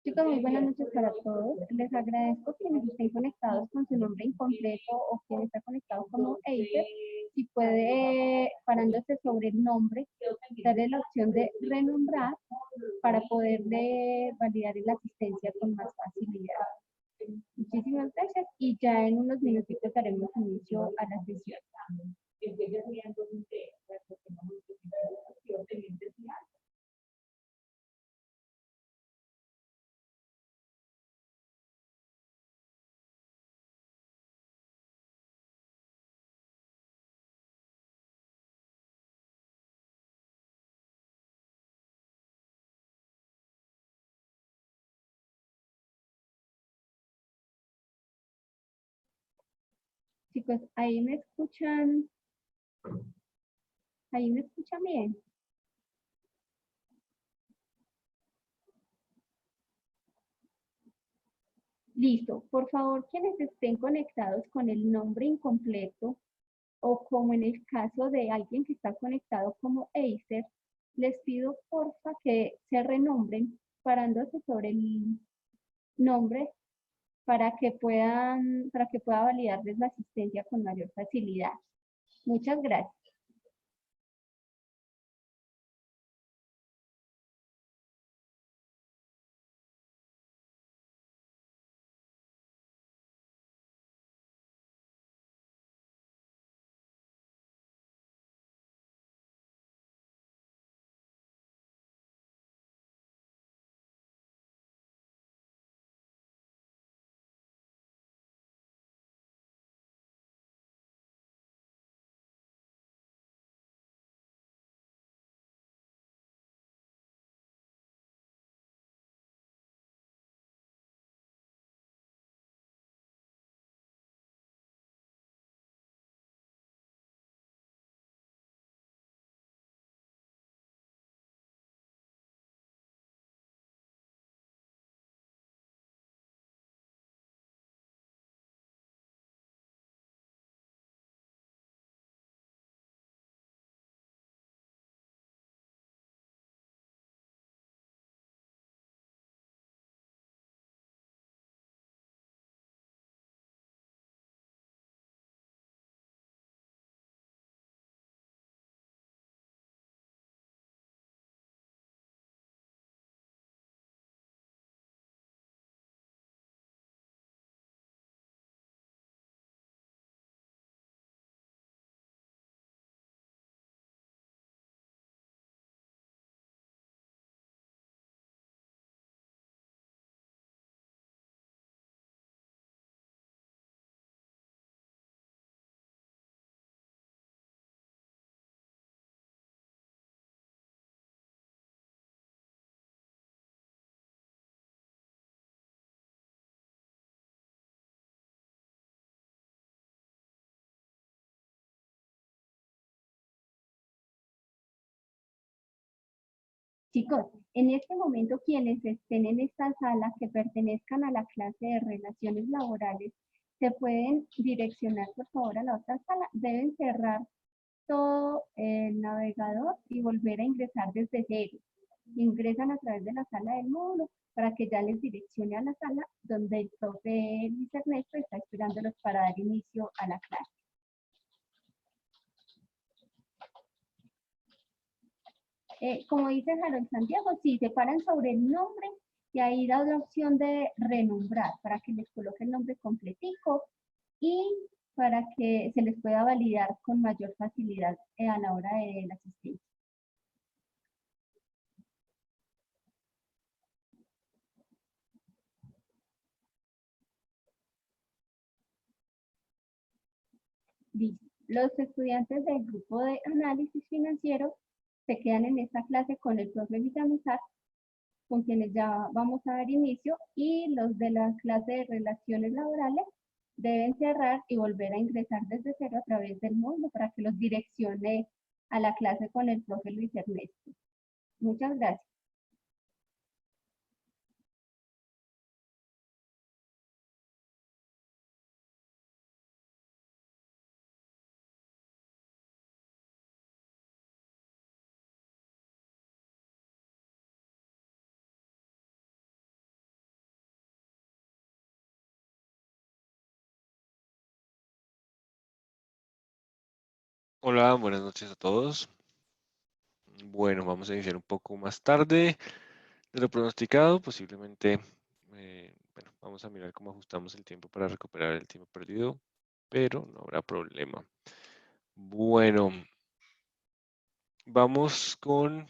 Chicos, muy buenas noches para todos. Les agradezco quienes estén conectados con su nombre incompleto o quien está conectado como Eiser. Si puede, parándose sobre el nombre, darle la opción de renombrar para poderle validar la asistencia con más facilidad. Muchísimas gracias y ya en unos minutitos daremos inicio a la sesión. Chicos, ahí me escuchan bien. Listo. Por favor, quienes estén conectados con el nombre incompleto o como en el caso de alguien que está conectado como Acer, les pido porfa que se renombren parándose sobre el nombre para que pueda validarles la asistencia con mayor facilidad. Muchas gracias. Chicos, en este momento quienes estén en esta sala que pertenezcan a la clase de relaciones laborales, se pueden direccionar por favor a la otra sala. Deben cerrar todo el navegador y volver a ingresar desde cero. Ingresan a través de la sala del módulo para que ya les direccione a la sala donde el profe Luis Ernesto está esperándolos para dar inicio a la clase. Como dice Harold Santiago, sí, se paran sobre el nombre y ahí da la opción de renombrar para que les coloque el nombre completico y para que se les pueda validar con mayor facilidad a la hora de la asistencia. Listo. Los estudiantes del grupo de análisis financiero se quedan en esta clase con el profe Villamizar, con quienes ya vamos a dar inicio, y los de la clase de relaciones laborales deben cerrar y volver a ingresar desde cero a través del módulo para que los direccione a la clase con el profe Luis Ernesto. Muchas gracias. Hola, buenas noches a todos. Bueno, vamos a iniciar un poco más tarde de lo pronosticado. Posiblemente, bueno, vamos a mirar cómo ajustamos el tiempo para recuperar el tiempo perdido, pero no habrá problema. Bueno, vamos con...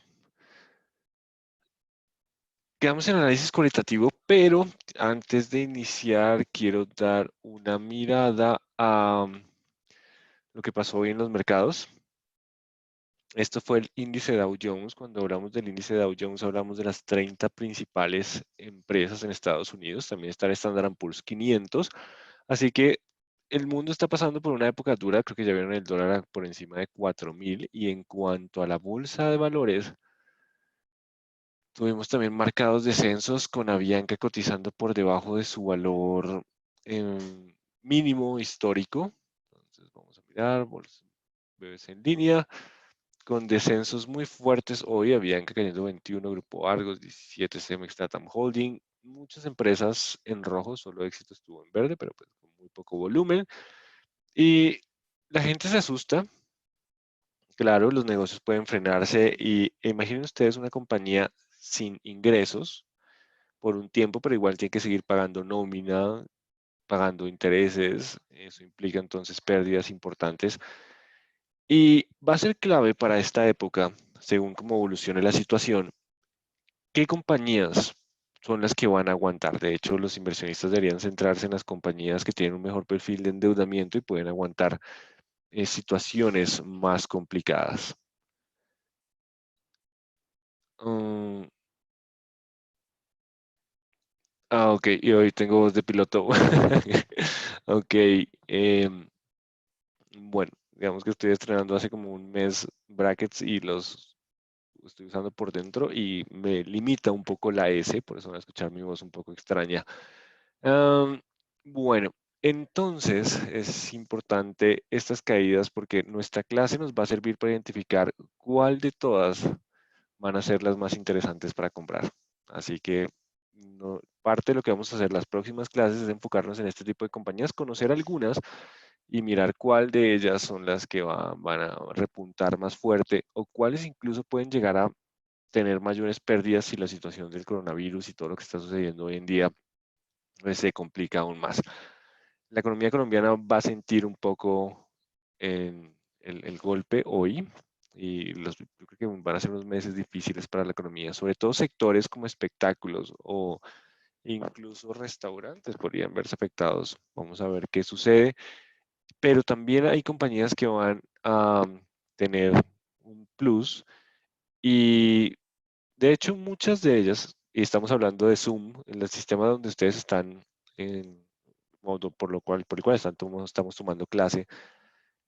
Quedamos en análisis cualitativo, pero antes de iniciar quiero dar una mirada a lo que pasó hoy en los mercados. Esto fue el índice Dow Jones. Cuando hablamos del índice Dow Jones, hablamos de las 30 principales empresas en Estados Unidos. También está el Standard Poor's 500. Así que el mundo está pasando por una época dura. Creo que ya vieron el dólar por encima de 4.000. Y en cuanto a la bolsa de valores, tuvimos también marcados descensos con Avianca cotizando por debajo de su valor mínimo histórico. Entonces vamos a mirar, bolsa, BBC en línea con descensos muy fuertes hoy, Avianca cayendo 21, Grupo Argos 17, Cemex, Tatam Holding, muchas empresas en rojo, solo Éxito estuvo en verde, pero pues con muy poco volumen. Y la gente se asusta, claro, los negocios pueden frenarse y imaginen ustedes una compañía sin ingresos por un tiempo, pero igual tiene que seguir pagando nómina, pagando intereses, eso implica entonces pérdidas importantes. Y va a ser clave para esta época, según cómo evolucione la situación, ¿qué compañías son las que van a aguantar? De hecho, los inversionistas deberían centrarse en las compañías que tienen un mejor perfil de endeudamiento y pueden aguantar situaciones más complicadas. Mm, ok, y hoy tengo voz de piloto. Ok, bueno, digamos que estoy estrenando hace como un mes brackets y los estoy usando por dentro y me limita un poco la S, por eso van a escuchar mi voz un poco extraña. Am, bueno, entonces es importante estas caídas porque nuestra clase nos va a servir para identificar cuál de todas van a ser las más interesantes para comprar. Así que parte de lo que vamos a hacer las próximas clases es enfocarnos en este tipo de compañías, conocer algunas y mirar cuál de ellas son las que van a repuntar más fuerte o cuáles incluso pueden llegar a tener mayores pérdidas si la situación del coronavirus y todo lo que está sucediendo hoy en día pues, se complica aún más. La economía colombiana va a sentir un poco el golpe hoy y yo creo que van a ser unos meses difíciles para la economía, sobre todo sectores como espectáculos o incluso restaurantes podrían verse afectados. Vamos a ver qué sucede, pero también hay compañías que van a tener un plus y de hecho muchas de ellas, y estamos hablando de Zoom, en el sistema donde ustedes están en modo por el cual estamos tomando clase,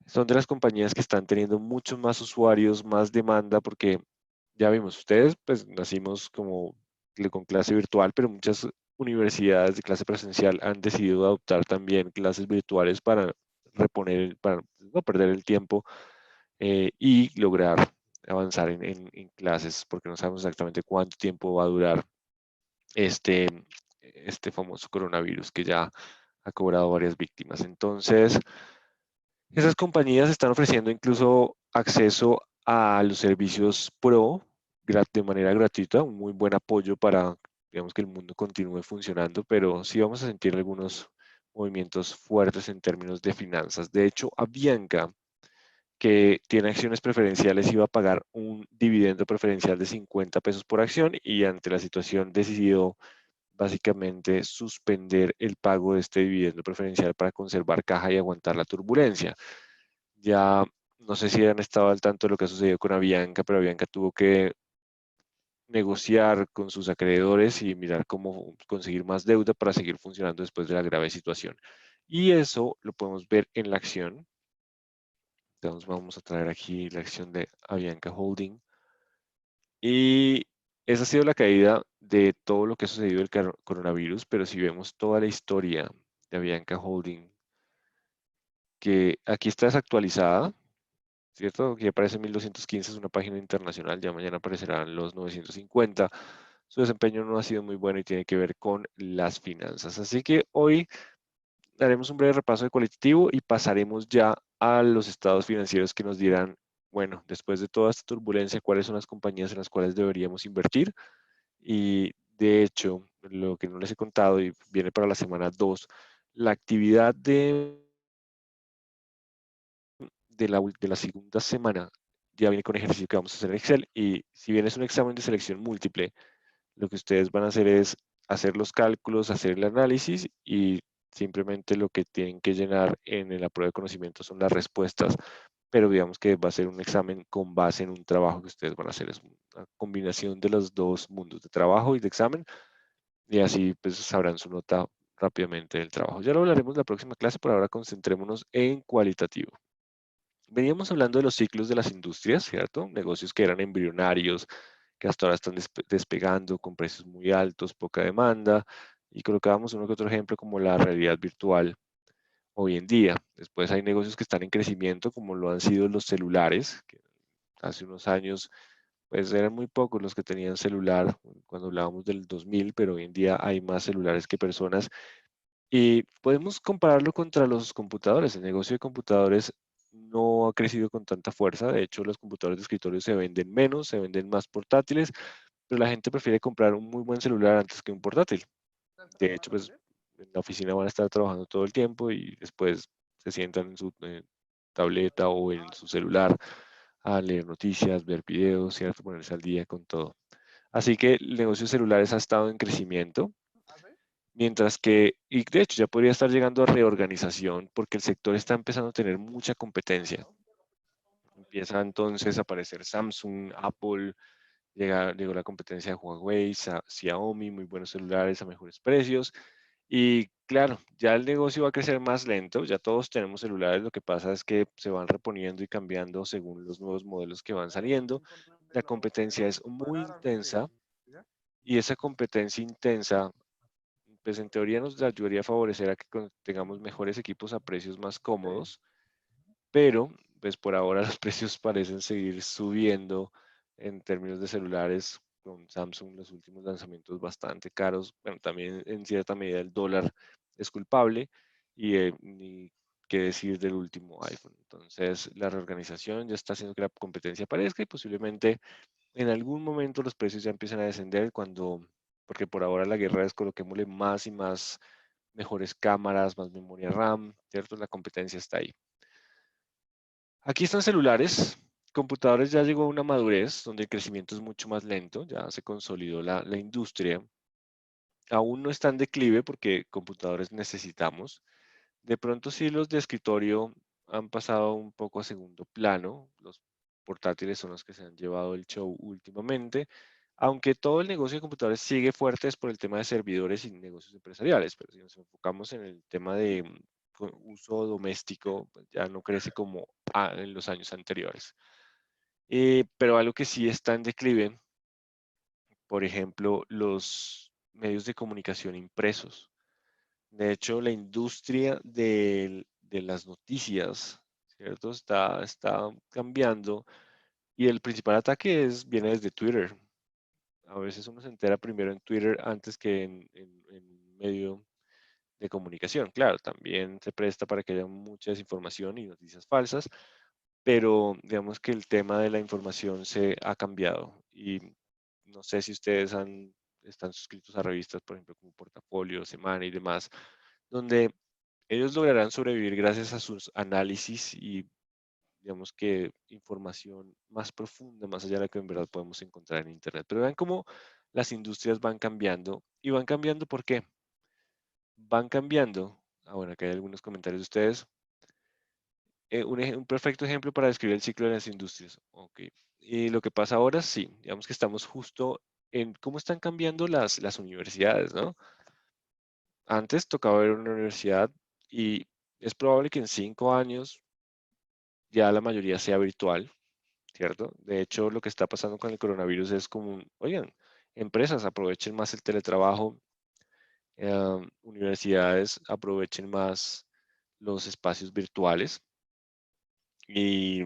son de las compañías que están teniendo muchos más usuarios, más demanda, porque ya vimos, ustedes pues nacimos como con clase virtual, pero muchas universidades de clase presencial han decidido adoptar también clases virtuales para reponer, para no perder el tiempo y lograr avanzar en clases, porque no sabemos exactamente cuánto tiempo va a durar este, este famoso coronavirus que ya ha cobrado varias víctimas. Entonces, esas compañías están ofreciendo incluso acceso a los servicios Pro de manera gratuita, un muy buen apoyo para, digamos, que el mundo continúe funcionando, pero sí vamos a sentir algunos movimientos fuertes en términos de finanzas. De hecho, Avianca, que tiene acciones preferenciales, iba a pagar un dividendo preferencial de 50 pesos por acción y ante la situación decidió básicamente suspender el pago de este dividendo preferencial para conservar caja y aguantar la turbulencia. Ya no sé si han estado al tanto de lo que ha sucedido con Avianca, pero Avianca tuvo que negociar con sus acreedores y mirar cómo conseguir más deuda para seguir funcionando después de la grave situación. Y eso lo podemos ver en la acción. Entonces vamos a traer aquí la acción de Avianca Holding. Y esa ha sido la caída de todo lo que ha sucedido del coronavirus, pero si vemos toda la historia de Avianca Holding, que aquí está desactualizada, ¿cierto? Aquí aparece 1215, es una página internacional, ya mañana aparecerán los 950. Su desempeño no ha sido muy bueno y tiene que ver con las finanzas. Así que hoy haremos un breve repaso de cualitativo y pasaremos ya a los estados financieros que nos dirán, bueno, después de toda esta turbulencia, ¿cuáles son las compañías en las cuales deberíamos invertir? Y de hecho, lo que no les he contado y viene para la semana 2, la actividad de la segunda semana ya viene con ejercicio que vamos a hacer en Excel. Y si bien es un examen de selección múltiple, lo que ustedes van a hacer es hacer los cálculos, hacer el análisis y simplemente lo que tienen que llenar en la prueba de conocimiento son las respuestas, pero digamos que va a ser un examen con base en un trabajo que ustedes van a hacer. Es una combinación de los dos mundos, de trabajo y de examen, y así pues sabrán su nota rápidamente del trabajo. Ya lo hablaremos en la próxima clase, por ahora concentrémonos en cualitativo. Veníamos hablando de los ciclos de las industrias, ¿cierto? Negocios que eran embrionarios, que hasta ahora están despegando con precios muy altos, poca demanda, y colocábamos uno que otro ejemplo como la realidad virtual hoy en día. Después hay negocios que están en crecimiento, como lo han sido los celulares, que hace unos años pues eran muy pocos los que tenían celular cuando hablábamos del 2000, pero hoy en día hay más celulares que personas. Y podemos compararlo contra los computadores. El negocio de computadores no ha crecido con tanta fuerza. De hecho, los computadores de escritorio se venden menos, se venden más portátiles, pero la gente prefiere comprar un muy buen celular antes que un portátil. De hecho, pues en la oficina van a estar trabajando todo el tiempo y después se sientan en su tableta o en su celular a leer noticias, ver videos y a ponerse al día con todo. Así que el negocio de celulares ha estado en crecimiento. Mientras que, y de hecho ya podría estar llegando a reorganización porque el sector está empezando a tener mucha competencia. Empieza entonces a aparecer Samsung, Apple, llegó la competencia de Huawei, Xiaomi, muy buenos celulares a mejores precios. Y claro, ya el negocio va a crecer más lento, ya todos tenemos celulares, lo que pasa es que se van reponiendo y cambiando según los nuevos modelos que van saliendo. La competencia es muy intensa y esa competencia intensa pues en teoría nos ayudaría a favorecer a que tengamos mejores equipos a precios más cómodos, pero pues por ahora los precios parecen seguir subiendo en términos de celulares, con Samsung los últimos lanzamientos bastante caros. Bueno, también en cierta medida el dólar es culpable y ni qué decir del último iPhone. Entonces la reorganización ya está haciendo que la competencia aparezca y posiblemente en algún momento los precios ya empiezan a descender porque por ahora la guerra es coloquémosle más y más mejores cámaras, más memoria RAM, ¿cierto? La competencia está ahí. Aquí están celulares, computadores ya llegó a una madurez donde el crecimiento es mucho más lento, ya se consolidó la industria. Aún no está en declive porque computadores necesitamos. De pronto sí los de escritorio han pasado un poco a segundo plano. Los portátiles son los que se han llevado el show últimamente, aunque todo el negocio de computadores sigue fuerte es por el tema de servidores y negocios empresariales, pero si nos enfocamos en el tema de uso doméstico, pues ya no crece como en los años anteriores. Pero algo que sí está en declive, por ejemplo, los medios de comunicación impresos. De hecho, la industria de las noticias, ¿cierto? Está cambiando y el principal ataque viene desde Twitter. A veces uno se entera primero en Twitter antes que en un medio de comunicación. Claro, también se presta para que haya mucha desinformación y noticias falsas, pero digamos que el tema de la información se ha cambiado y no sé si ustedes están suscritos a revistas, por ejemplo, como Portafolio, Semana y demás, donde ellos lograrán sobrevivir gracias a sus análisis y, digamos que, información más profunda, más allá de la que en verdad podemos encontrar en Internet. Pero vean cómo las industrias van cambiando. ¿Y van cambiando por qué? Van cambiando. Bueno, acá hay algunos comentarios de ustedes. Un perfecto ejemplo para describir el ciclo de las industrias. Ok. Y lo que pasa ahora, sí, digamos que estamos justo en cómo están cambiando las universidades, ¿no? Antes tocaba ver una universidad y es probable que en 5 años ya la mayoría sea virtual, ¿cierto? De hecho, lo que está pasando con el coronavirus es como, oigan, empresas aprovechen más el teletrabajo, universidades aprovechen más los espacios virtuales y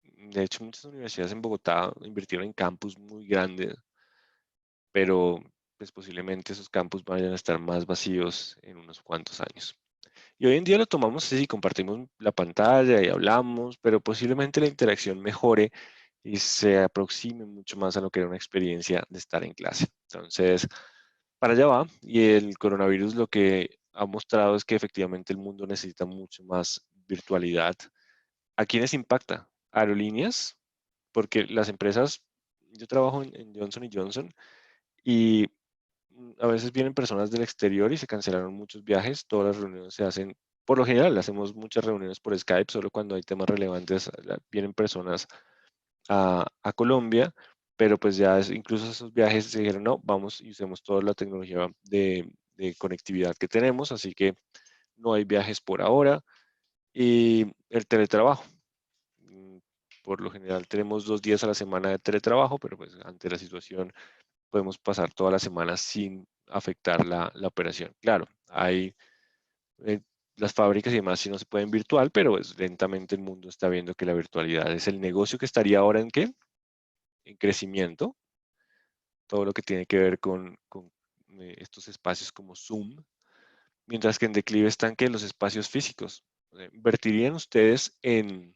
de hecho muchas universidades en Bogotá invirtieron en campus muy grandes, pero pues posiblemente esos campus vayan a estar más vacíos en unos cuantos años. Y hoy en día lo tomamos así, compartimos la pantalla y hablamos, pero posiblemente la interacción mejore y se aproxime mucho más a lo que era una experiencia de estar en clase. Entonces, para allá va. Y el coronavirus lo que ha mostrado es que efectivamente el mundo necesita mucho más virtualidad. ¿A quiénes impacta? Aerolíneas, porque las empresas, yo trabajo en Johnson Johnson y a veces vienen personas del exterior y se cancelaron muchos viajes. Todas las reuniones se hacen, por lo general, hacemos muchas reuniones por Skype, solo cuando hay temas relevantes vienen personas a Colombia, pero pues ya incluso esos viajes se dijeron, no, vamos y usemos toda la tecnología de conectividad que tenemos, así que no hay viajes por ahora. Y el teletrabajo. mm, Por lo general tenemos 2 días a la semana de teletrabajo, pero pues ante la situación podemos pasar toda la semana sin afectar la operación. Claro, hay eh, las fábricas y demás si no se pueden virtual, pero pues, lentamente el mundo está viendo que la virtualidad es el negocio que estaría ahora en qué? En crecimiento, todo lo que tiene que ver con estos espacios como Zoom, mientras que en declive están que los espacios físicos. ¿Invertirían ustedes en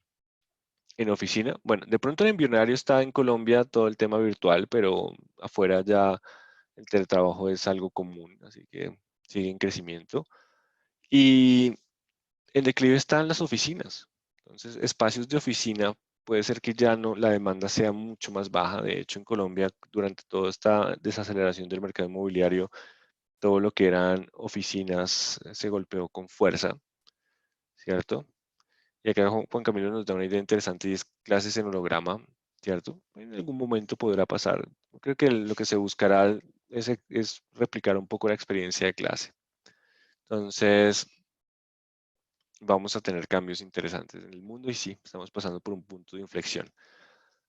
oficina? Bueno, de pronto en Bionario está en Colombia todo el tema virtual, pero afuera ya el teletrabajo es algo común, así que sigue en crecimiento. Y en declive están las oficinas. Entonces, espacios de oficina puede ser que ya no, la demanda sea mucho más baja. De hecho, en Colombia, durante toda esta desaceleración del mercado inmobiliario, todo lo que eran oficinas se golpeó con fuerza, ¿cierto? Y acá Juan Camilo nos da una idea interesante y es clases en holograma, ¿cierto? En algún momento podrá pasar. Creo que lo que se buscará es replicar un poco la experiencia de clase. Entonces, vamos a tener cambios interesantes en el mundo y sí, estamos pasando por un punto de inflexión.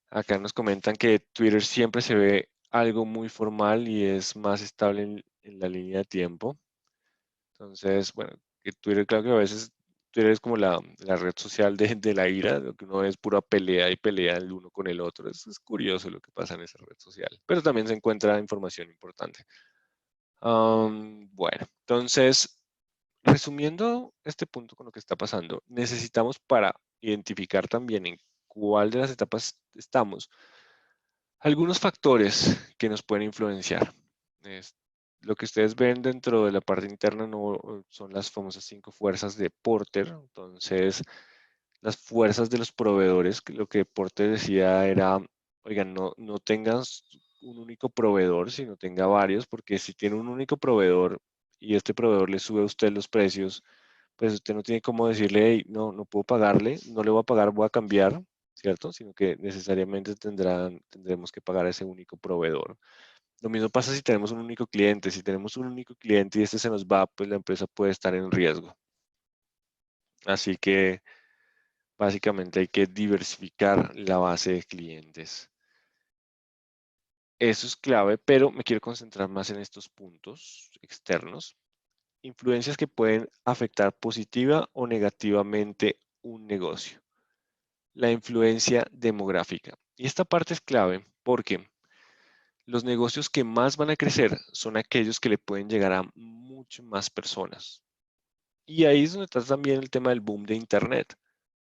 Acá nos comentan que Twitter siempre se ve algo muy formal y es más estable en la línea de tiempo. Entonces, bueno, que Twitter, claro que a veces Twitter es como la red social de la ira, lo que uno ve es pura pelea y pelea el uno con el otro. Es curioso lo que pasa en esa red social, pero también se encuentra información importante. Bueno, entonces, resumiendo este punto con lo que está pasando, necesitamos para identificar también en cuál de las etapas estamos, algunos factores que nos pueden influenciar. Es- lo que ustedes ven dentro de la parte interna no son las famosas 5 fuerzas de Porter. Entonces, las fuerzas de los proveedores, que lo que Porter decía era, oigan, no tengas un único proveedor, sino tenga varios, porque si tiene un único proveedor y este proveedor le sube a usted los precios, pues usted no tiene cómo decirle, "Hey, no puedo pagarle, no le voy a pagar, voy a cambiar, ¿cierto? Sino que necesariamente tendremos que pagar a ese único proveedor. Lo mismo pasa si tenemos un único cliente. Si tenemos un único cliente y este se nos va, pues la empresa puede estar en riesgo. Así que básicamente hay que diversificar la base de clientes. Eso es clave, pero me quiero concentrar más en estos puntos externos. Influencias que pueden afectar positiva o negativamente un negocio. La influencia demográfica. Y esta parte es clave porque los negocios que más van a crecer son aquellos que le pueden llegar a mucho más personas. Y ahí es donde está también el tema del boom de Internet.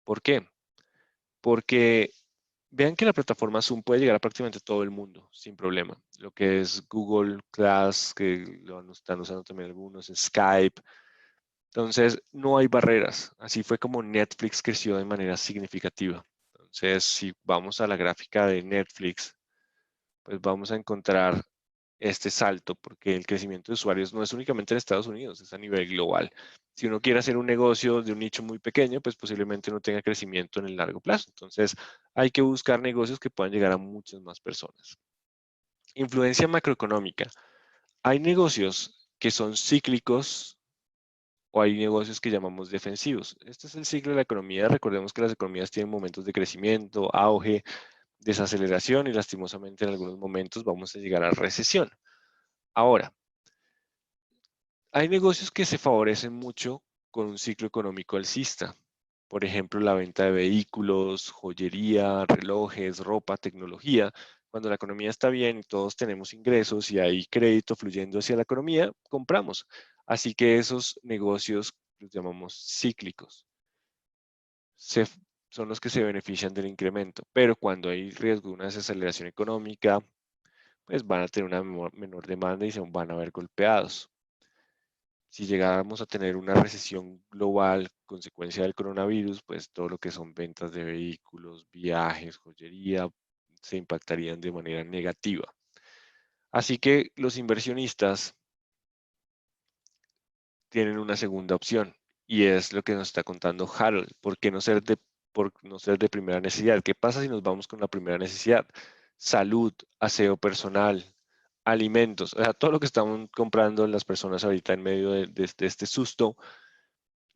¿Por qué? Porque vean que la plataforma Zoom puede llegar a prácticamente todo el mundo sin problema. Lo que es Google Class, que lo están usando también algunos, Skype. Entonces, no hay barreras. Así fue como Netflix creció de manera significativa. Entonces, si vamos a la gráfica de Netflix, pues vamos a encontrar este salto, porque el crecimiento de usuarios no es únicamente en Estados Unidos, es a nivel global. Si uno quiere hacer un negocio de un nicho muy pequeño, pues posiblemente no tenga crecimiento en el largo plazo. Entonces, hay que buscar negocios que puedan llegar a muchas más personas. Influencia macroeconómica. Hay negocios que son cíclicos o hay negocios que llamamos defensivos. Este es el ciclo de la economía. Recordemos que las economías tienen momentos de crecimiento, auge, desaceleración y lastimosamente en algunos momentos vamos a llegar a recesión. Ahora, hay negocios que se favorecen mucho con un ciclo económico alcista. Por ejemplo, la venta de vehículos, joyería, relojes, ropa, tecnología. Cuando la economía está bien y todos tenemos ingresos y hay crédito fluyendo hacia la economía, compramos. Así que esos negocios los llamamos cíclicos. Son los que se benefician del incremento, pero cuando hay riesgo de una desaceleración económica, pues van a tener una menor demanda y se van a ver golpeados. Si llegáramos a tener una recesión global consecuencia del coronavirus, pues todo lo que son ventas de vehículos, viajes, joyería, se impactarían de manera negativa. Así que los inversionistas tienen una segunda opción y es lo que nos está contando Harold. ¿Por qué no ser de primera necesidad? ¿Qué pasa si nos vamos con la primera necesidad? Salud, aseo personal, alimentos, o sea, todo lo que están comprando las personas ahorita en medio de este susto,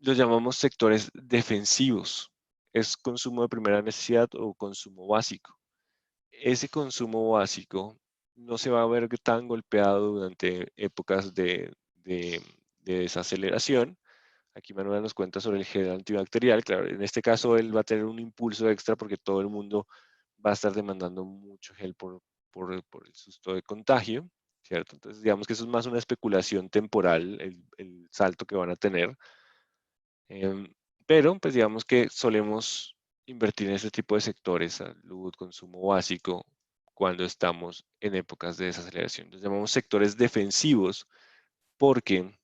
los llamamos sectores defensivos. Es consumo de primera necesidad o consumo básico. Ese consumo básico no se va a ver tan golpeado durante épocas de desaceleración. Aquí Manuel nos cuenta sobre el gel antibacterial. Claro, en este caso él va a tener un impulso extra porque todo el mundo va a estar demandando mucho gel por el susto de contagio, ¿cierto? Entonces, digamos que eso es más una especulación temporal, el salto que van a tener. Pero, pues digamos que solemos invertir en este tipo de sectores, salud, consumo básico, cuando estamos en épocas de desaceleración. Los llamamos sectores defensivos porque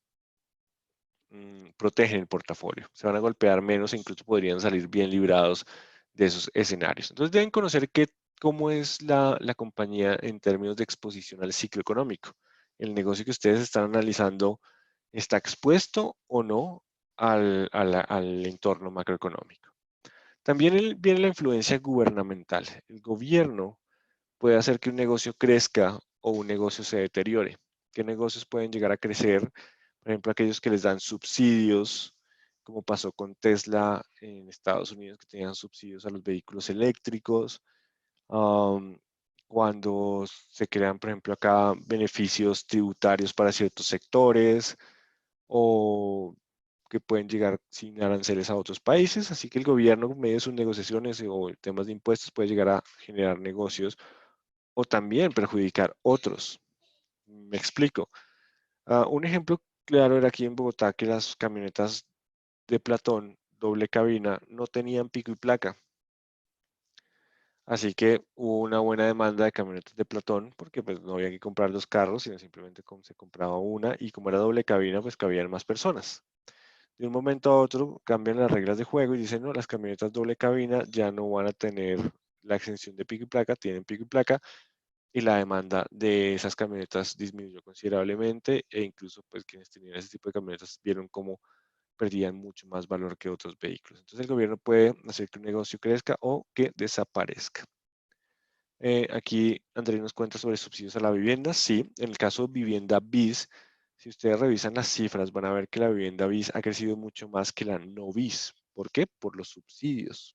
protegen el portafolio. Se van a golpear menos e incluso podrían salir bien librados de esos escenarios. Entonces deben conocer cómo es la compañía en términos de exposición al ciclo económico. El negocio que ustedes están analizando está expuesto o no al entorno macroeconómico. También viene la influencia gubernamental. El gobierno puede hacer que un negocio crezca o un negocio se deteriore. ¿Qué negocios pueden llegar a crecer? Por ejemplo, aquellos que les dan subsidios, como pasó con Tesla en Estados Unidos, que tenían subsidios a los vehículos eléctricos. Cuando se crean, por ejemplo, acá beneficios tributarios para ciertos sectores o que pueden llegar sin aranceles a otros países. Así que el gobierno, en medio de sus negociaciones o temas de impuestos, puede llegar a generar negocios o también perjudicar otros. Me explico. Un ejemplo claro era aquí en Bogotá que las camionetas de Platón, doble cabina, no tenían pico y placa. Así que hubo una buena demanda de camionetas de Platón porque pues no había que comprar dos carros, sino simplemente se compraba una y como era doble cabina, pues cabían más personas. De un momento a otro cambian las reglas de juego y dicen, no, las camionetas doble cabina ya no van a tener la exención de pico y placa, tienen pico y placa, y la demanda de esas camionetas disminuyó considerablemente e incluso pues quienes tenían ese tipo de camionetas vieron cómo perdían mucho más valor que otros vehículos. Entonces el gobierno puede hacer que un negocio crezca o que desaparezca. Aquí Andrés nos cuenta sobre subsidios a la vivienda. Sí, en el caso de vivienda BIS, si ustedes revisan las cifras, van a ver que la vivienda BIS ha crecido mucho más que la no BIS. ¿Por qué? Por los subsidios.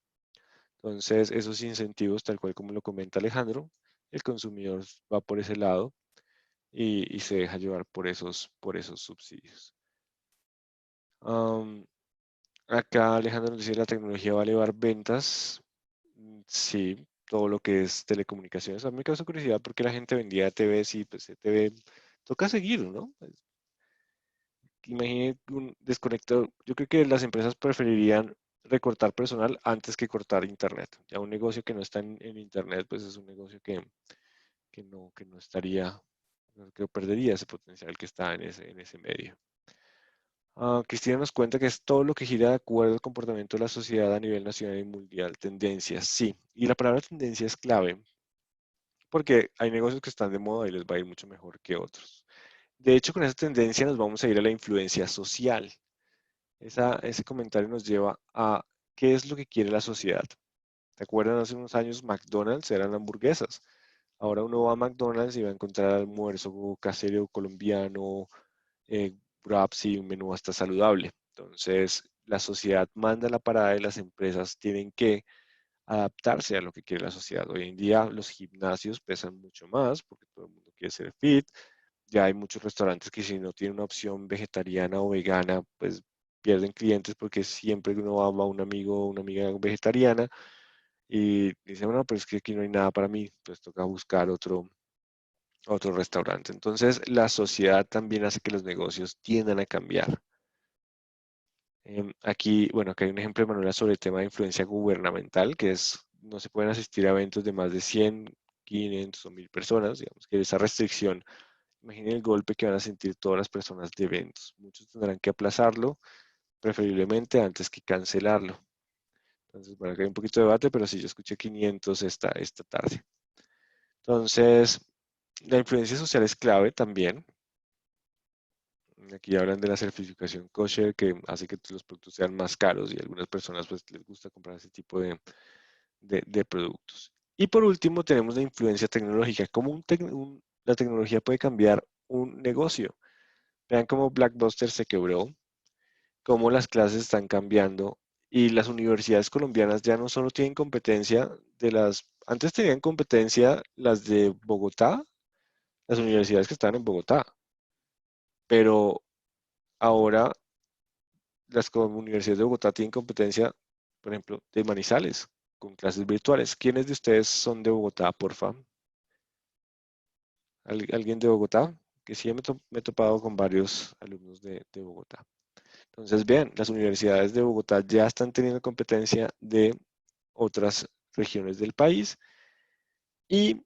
Entonces, esos incentivos, tal cual como lo comenta Alejandro, el consumidor va por ese lado y se deja llevar por esos subsidios. Acá Alejandro nos dice la tecnología va a elevar ventas. Sí, todo lo que es telecomunicaciones. A mí me causa curiosidad porque la gente vendía TVs y pues TV toca seguir, ¿no? Pues, imagine un desconector. Yo creo que las empresas preferirían recortar personal antes que cortar internet. Ya un negocio que no está en internet, pues es un negocio que no estaría, que perdería ese potencial que está en ese medio. Cristina nos cuenta que es todo lo que gira de acuerdo al comportamiento de la sociedad a nivel nacional y mundial. Tendencias, sí. Y la palabra tendencia es clave porque hay negocios que están de moda y les va a ir mucho mejor que otros. De hecho, con esa tendencia nos vamos a ir a la influencia social. Ese comentario nos lleva a qué es lo que quiere la sociedad. ¿Te acuerdan? Hace unos años McDonald's eran hamburguesas. Ahora uno va a McDonald's y va a encontrar almuerzo casero colombiano, wraps y un menú hasta saludable. Entonces, la sociedad manda la parada y las empresas tienen que adaptarse a lo que quiere la sociedad. Hoy en día los gimnasios pesan mucho más porque todo el mundo quiere ser fit. Ya hay muchos restaurantes que si no tienen una opción vegetariana o vegana, pues pierden clientes porque siempre que uno va a un amigo o una amiga vegetariana y dice, bueno, pero es que aquí no hay nada para mí, pues toca buscar otro restaurante. Entonces, la sociedad también hace que los negocios tiendan a cambiar. Aquí, bueno, acá hay un ejemplo de Manuela sobre el tema de influencia gubernamental, que es, no se pueden asistir a eventos de más de 100, 500 o 1000 personas, digamos que esa restricción, imaginen el golpe que van a sentir todas las personas de eventos. Muchos tendrán que aplazarlo, preferiblemente antes que cancelarlo. Entonces, bueno, acá hay un poquito de debate, pero sí, yo escuché 500 esta tarde. Entonces, la influencia social es clave también. Aquí hablan de la certificación kosher que hace que los productos sean más caros y a algunas personas pues les gusta comprar ese tipo de productos. Y por último tenemos la influencia tecnológica, cómo la tecnología puede cambiar un negocio. Vean cómo Blockbuster se quebró, cómo las clases están cambiando y las universidades colombianas ya no solo tienen competencia antes tenían competencia las de Bogotá, las universidades que están en Bogotá, pero ahora las universidades de Bogotá tienen competencia, por ejemplo, de Manizales, con clases virtuales. ¿Quiénes de ustedes son de Bogotá, porfa? ¿Alguien de Bogotá? Que sí me he topado con varios alumnos de Bogotá. Entonces, vean, las universidades de Bogotá ya están teniendo competencia de otras regiones del país y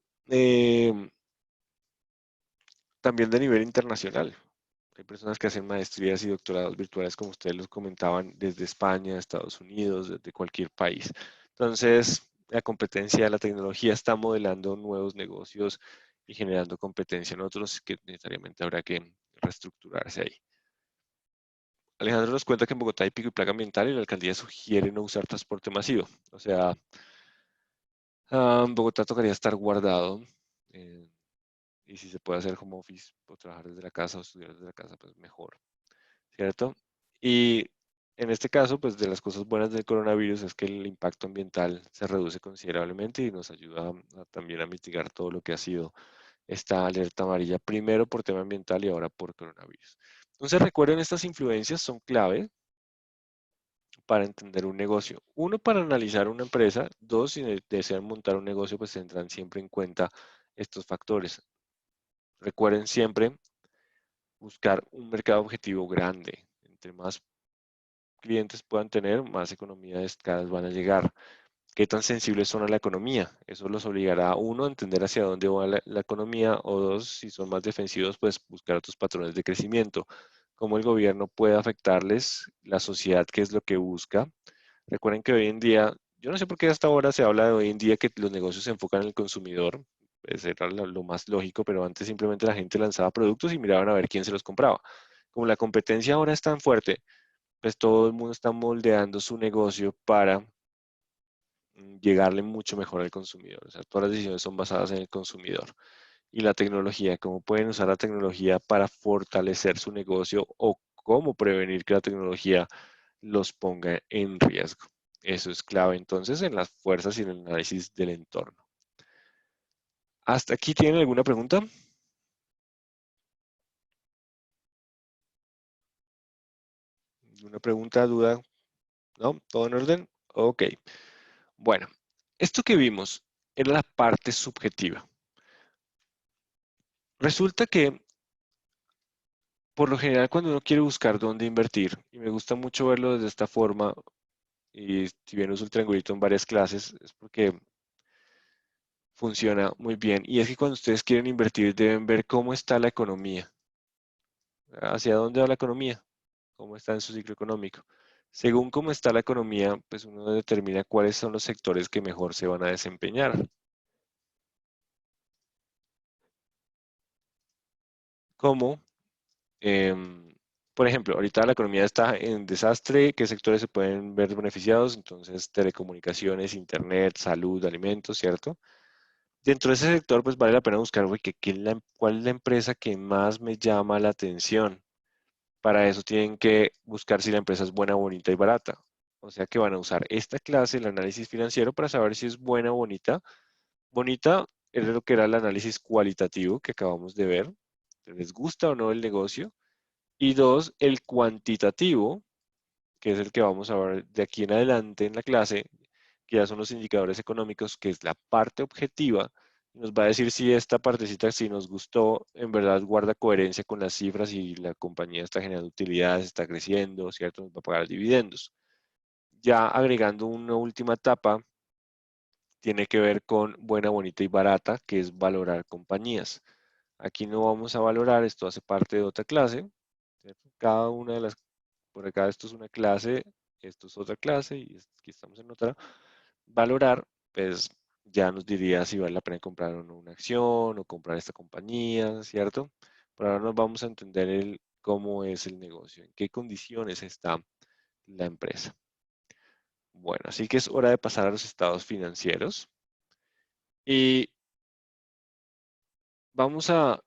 también de nivel internacional. Hay personas que hacen maestrías y doctorados virtuales, como ustedes los comentaban, desde España, Estados Unidos, desde cualquier país. Entonces, la competencia de la tecnología está modelando nuevos negocios y generando competencia en otros que necesariamente habrá que reestructurarse ahí. Alejandro nos cuenta que en Bogotá hay pico y plaga ambiental y la alcaldía sugiere no usar transporte masivo. O sea, en Bogotá tocaría estar guardado. eh, y si se puede hacer home office o trabajar desde la casa o estudiar desde la casa, pues mejor. ¿Cierto? Y en este caso, pues de las cosas buenas del coronavirus es que el impacto ambiental se reduce considerablemente y nos ayuda también a mitigar todo lo que ha sido esta alerta amarilla, primero por tema ambiental y ahora por coronavirus. Entonces recuerden, estas influencias son clave para entender un negocio. Uno, para analizar una empresa. Dos, si desean montar un negocio, pues tendrán siempre en cuenta estos factores. Recuerden siempre buscar un mercado objetivo grande. Entre más clientes puedan tener, más economías cada vez van a llegar. ¿Qué tan sensibles son a la economía? Eso los obligará a uno a entender hacia dónde va la economía o dos, si son más defensivos, pues buscar otros patrones de crecimiento. Cómo el gobierno puede afectarles, la sociedad, qué es lo que busca. Recuerden que hoy en día, yo no sé por qué hasta ahora se habla de hoy en día que los negocios se enfocan en el consumidor, pues era lo más lógico, pero antes simplemente la gente lanzaba productos y miraban a ver quién se los compraba. Como la competencia ahora es tan fuerte, pues todo el mundo está moldeando su negocio para llegarle mucho mejor al consumidor. O sea, todas las decisiones son basadas en el consumidor. Y la tecnología, cómo pueden usar la tecnología para fortalecer su negocio o cómo prevenir que la tecnología los ponga en riesgo. Eso es clave entonces en las fuerzas y en el análisis del entorno. ¿Hasta aquí tienen alguna pregunta? ¿Una pregunta, duda? ¿No? ¿Todo en orden? Ok. Bueno, esto que vimos era la parte subjetiva. Resulta que por lo general cuando uno quiere buscar dónde invertir, y me gusta mucho verlo desde esta forma, y si bien uso el triangulito en varias clases, es porque funciona muy bien. Y es que cuando ustedes quieren invertir deben ver cómo está la economía, hacia dónde va la economía, cómo está en su ciclo económico. Según cómo está la economía, pues uno determina cuáles son los sectores que mejor se van a desempeñar. Como, por ejemplo, ahorita la economía está en desastre, ¿qué sectores se pueden ver beneficiados? Entonces, telecomunicaciones, internet, salud, alimentos, ¿cierto? Dentro de ese sector, pues vale la pena buscar, güey, cuál es la empresa que más me llama la atención. Para eso tienen que buscar si la empresa es buena, bonita y barata. O sea que van a usar esta clase, el análisis financiero, para saber si es buena o bonita. Bonita es lo que era el análisis cualitativo que acabamos de ver. ¿Les gusta o no el negocio? Y dos, el cuantitativo, que es el que vamos a ver de aquí en adelante en la clase, que ya son los indicadores económicos, que es la parte objetiva Nos va a decir si esta partecita, si nos gustó, en verdad guarda coherencia con las cifras y la compañía está generando utilidades, está creciendo, ¿cierto? Nos va a pagar dividendos. Ya agregando una última etapa, tiene que ver con buena, bonita y barata, que es valorar compañías. Aquí no vamos a valorar, esto hace parte de otra clase, ¿cierto? Cada una de las, por acá esto es una clase, esto es otra clase y aquí estamos en otra. Valorar, pues ya nos diría si vale la pena comprar o no una acción o comprar esta compañía, ¿cierto? Pero ahora nos vamos a entender cómo es el negocio, en qué condiciones está la empresa. Bueno, así que es hora de pasar a los estados financieros y vamos a,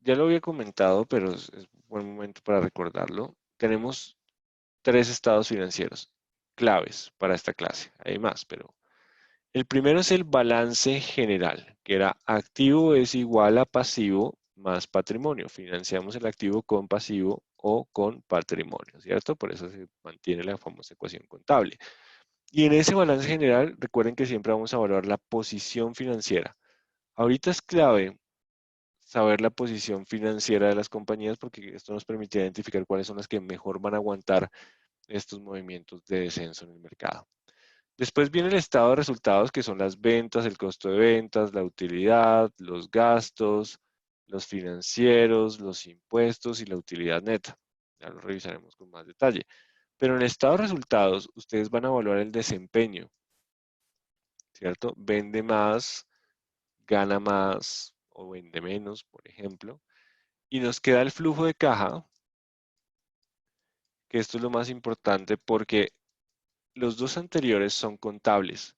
ya lo había comentado, pero es buen momento para recordarlo. Tenemos tres estados financieros claves para esta clase. Hay más, pero el primero es el balance general, que era activo es igual a pasivo más patrimonio. Financiamos el activo con pasivo o con patrimonio, ¿cierto? Por eso se mantiene la famosa ecuación contable. Y en ese balance general, recuerden que siempre vamos a evaluar la posición financiera. Ahorita es clave saber la posición financiera de las compañías porque esto nos permite identificar cuáles son las que mejor van a aguantar estos movimientos de descenso en el mercado. Después viene el estado de resultados, que son las ventas, el costo de ventas, la utilidad, los gastos, los financieros, los impuestos y la utilidad neta. Ya lo revisaremos con más detalle. Pero en el estado de resultados, ustedes van a evaluar el desempeño, ¿cierto? Vende más, gana más o vende menos, por ejemplo. Y nos queda el flujo de caja, que esto es lo más importante porque los dos anteriores son contables.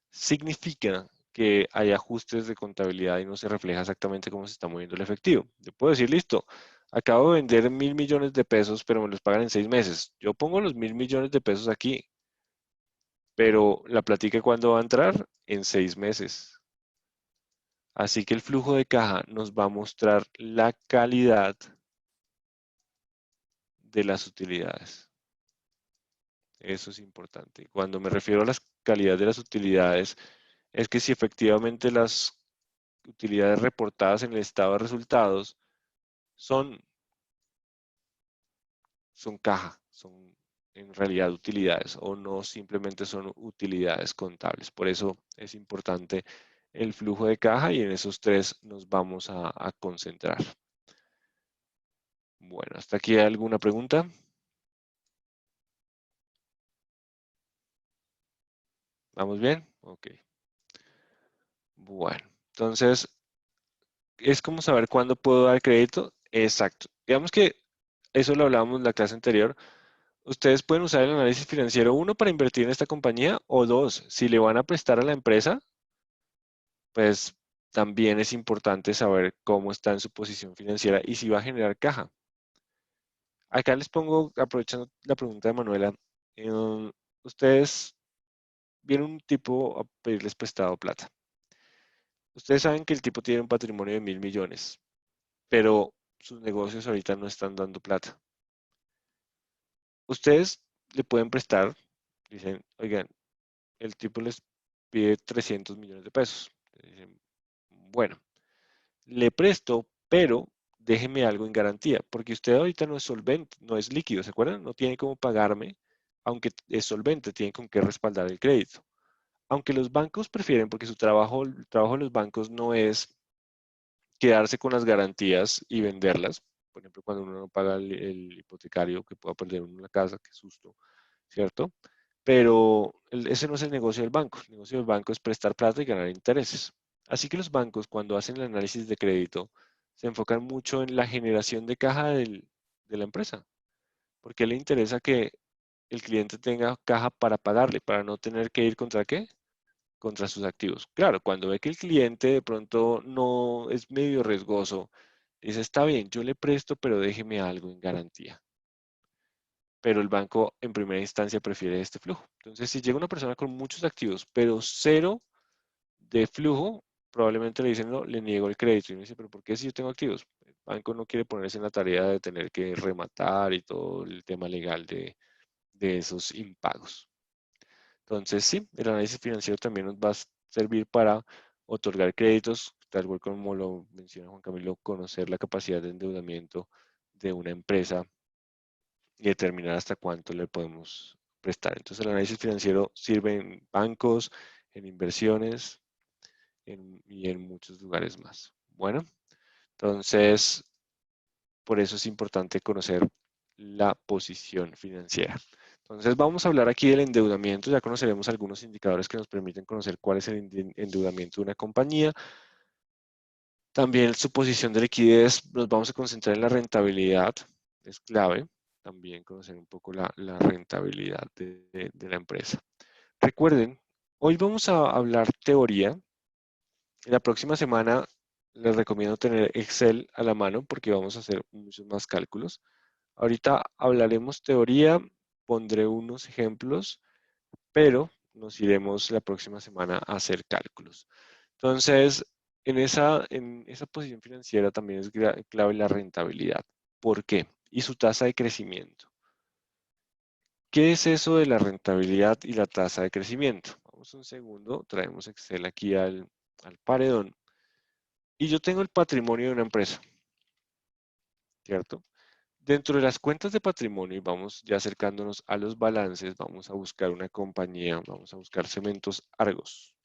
Significa que hay ajustes de contabilidad y no se refleja exactamente cómo se está moviendo el efectivo. Yo puedo decir, listo, acabo de vender 1.000 millones de pesos, pero me los pagan en 6 meses. Yo pongo los 1.000 millones de pesos aquí, pero la platica cuándo va a entrar en 6 meses. Así que el flujo de caja nos va a mostrar la calidad de las utilidades. Eso es importante. Cuando me refiero a la calidad de las utilidades, es que si efectivamente las utilidades reportadas en el estado de resultados son, son caja, son en realidad utilidades o no simplemente son utilidades contables. Por eso es importante el flujo de caja y en esos tres nos vamos a concentrar. Bueno, ¿hasta aquí hay alguna pregunta? ¿Vamos bien? Ok. Bueno, entonces es como saber cuándo puedo dar crédito. Exacto. Digamos que eso lo hablábamos en la clase anterior. Ustedes pueden usar el análisis financiero, uno, para invertir en esta compañía, o dos, si le van a prestar a la empresa, pues también es importante saber cómo está en su posición financiera y si va a generar caja. Acá les pongo, aprovechando la pregunta de Manuela, ustedes viene un tipo a pedirles prestado plata. Ustedes saben que el tipo tiene un patrimonio de 1.000 millones, pero sus negocios ahorita no están dando plata. Ustedes le pueden prestar, dicen, oigan, el tipo les pide 300 millones de pesos. Dicen, bueno, le presto, pero déjeme algo en garantía, porque usted ahorita no es solvente, no es líquido, ¿se acuerdan? No tiene cómo pagarme, aunque es solvente, tiene con qué respaldar el crédito. Aunque los bancos prefieren, porque su trabajo, el trabajo de los bancos no es quedarse con las garantías y venderlas. Por ejemplo, cuando uno no paga el hipotecario, que pueda perder uno la casa, qué susto, ¿cierto? Pero ese no es el negocio del banco. El negocio del banco es prestar plata y ganar intereses. Así que los bancos, cuando hacen el análisis de crédito, se enfocan mucho en la generación de caja de la empresa, porque le interesa que el cliente tenga caja para pagarle, para no tener que ir contra qué, contra sus activos. Claro, cuando ve que el cliente de pronto no es medio riesgoso, dice, está bien, yo le presto, pero déjeme algo en garantía. Pero el banco en primera instancia prefiere este flujo. Entonces, si llega una persona con muchos activos, pero cero de flujo, probablemente le dicen, no, le niego el crédito. Y uno dice, pero ¿por qué si yo tengo activos? El banco no quiere ponerse en la tarea de tener que rematar y todo el tema legal de esos impagos. Entonces, sí, el análisis financiero también nos va a servir para otorgar créditos tal cual como lo menciona Juan Camilo, conocer la capacidad de endeudamiento de una empresa y determinar hasta cuánto le podemos prestar. Entonces el análisis financiero sirve en bancos, en inversiones y en muchos lugares más. Bueno, entonces por eso es importante conocer la posición financiera. Entonces vamos a hablar aquí del endeudamiento, ya conoceremos algunos indicadores que nos permiten conocer cuál es el endeudamiento de una compañía. También su posición de liquidez, nos vamos a concentrar en la rentabilidad, es clave. También conocer un poco la rentabilidad de la empresa. Recuerden, hoy vamos a hablar teoría. En la próxima semana les recomiendo tener Excel a la mano porque vamos a hacer muchos más cálculos. Ahorita hablaremos teoría, pondré unos ejemplos, pero nos iremos la próxima semana a hacer cálculos. Entonces, en esa posición financiera también es clave la rentabilidad. ¿Por qué? Y su tasa de crecimiento. ¿Qué es eso de la rentabilidad y la tasa de crecimiento? Vamos un segundo, traemos Excel aquí al paredón. Y yo tengo el patrimonio de una empresa, ¿cierto? Dentro de las cuentas de patrimonio, y vamos ya acercándonos a los balances, vamos a buscar una compañía, vamos a buscar Cementos Argos.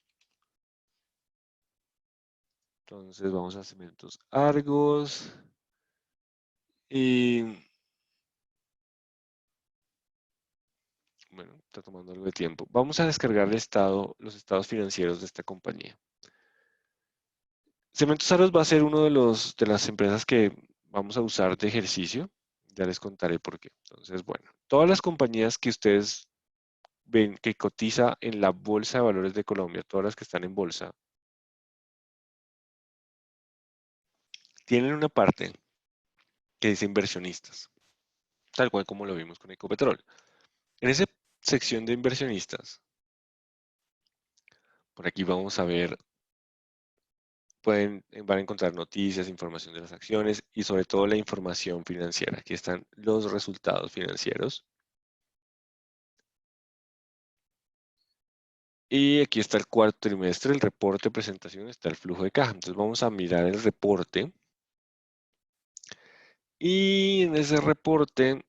Entonces vamos a Cementos Argos y bueno, está tomando algo de tiempo. Vamos a descargar los estados financieros de esta compañía. Cementos Argos va a ser uno de las empresas que vamos a usar de ejercicio. Ya les contaré por qué. Entonces, bueno, todas las compañías que ustedes ven que cotiza en la Bolsa de Valores de Colombia, todas las que están en bolsa, tienen una parte que dice inversionistas, tal cual como lo vimos con Ecopetrol. En esa sección de inversionistas, por aquí vamos a ver, van a encontrar noticias, información de las acciones y sobre todo la información financiera. Aquí están los resultados financieros. Y aquí está el cuarto trimestre, el reporte de presentación, está el flujo de caja. Entonces vamos a mirar el reporte. Y en ese reporte,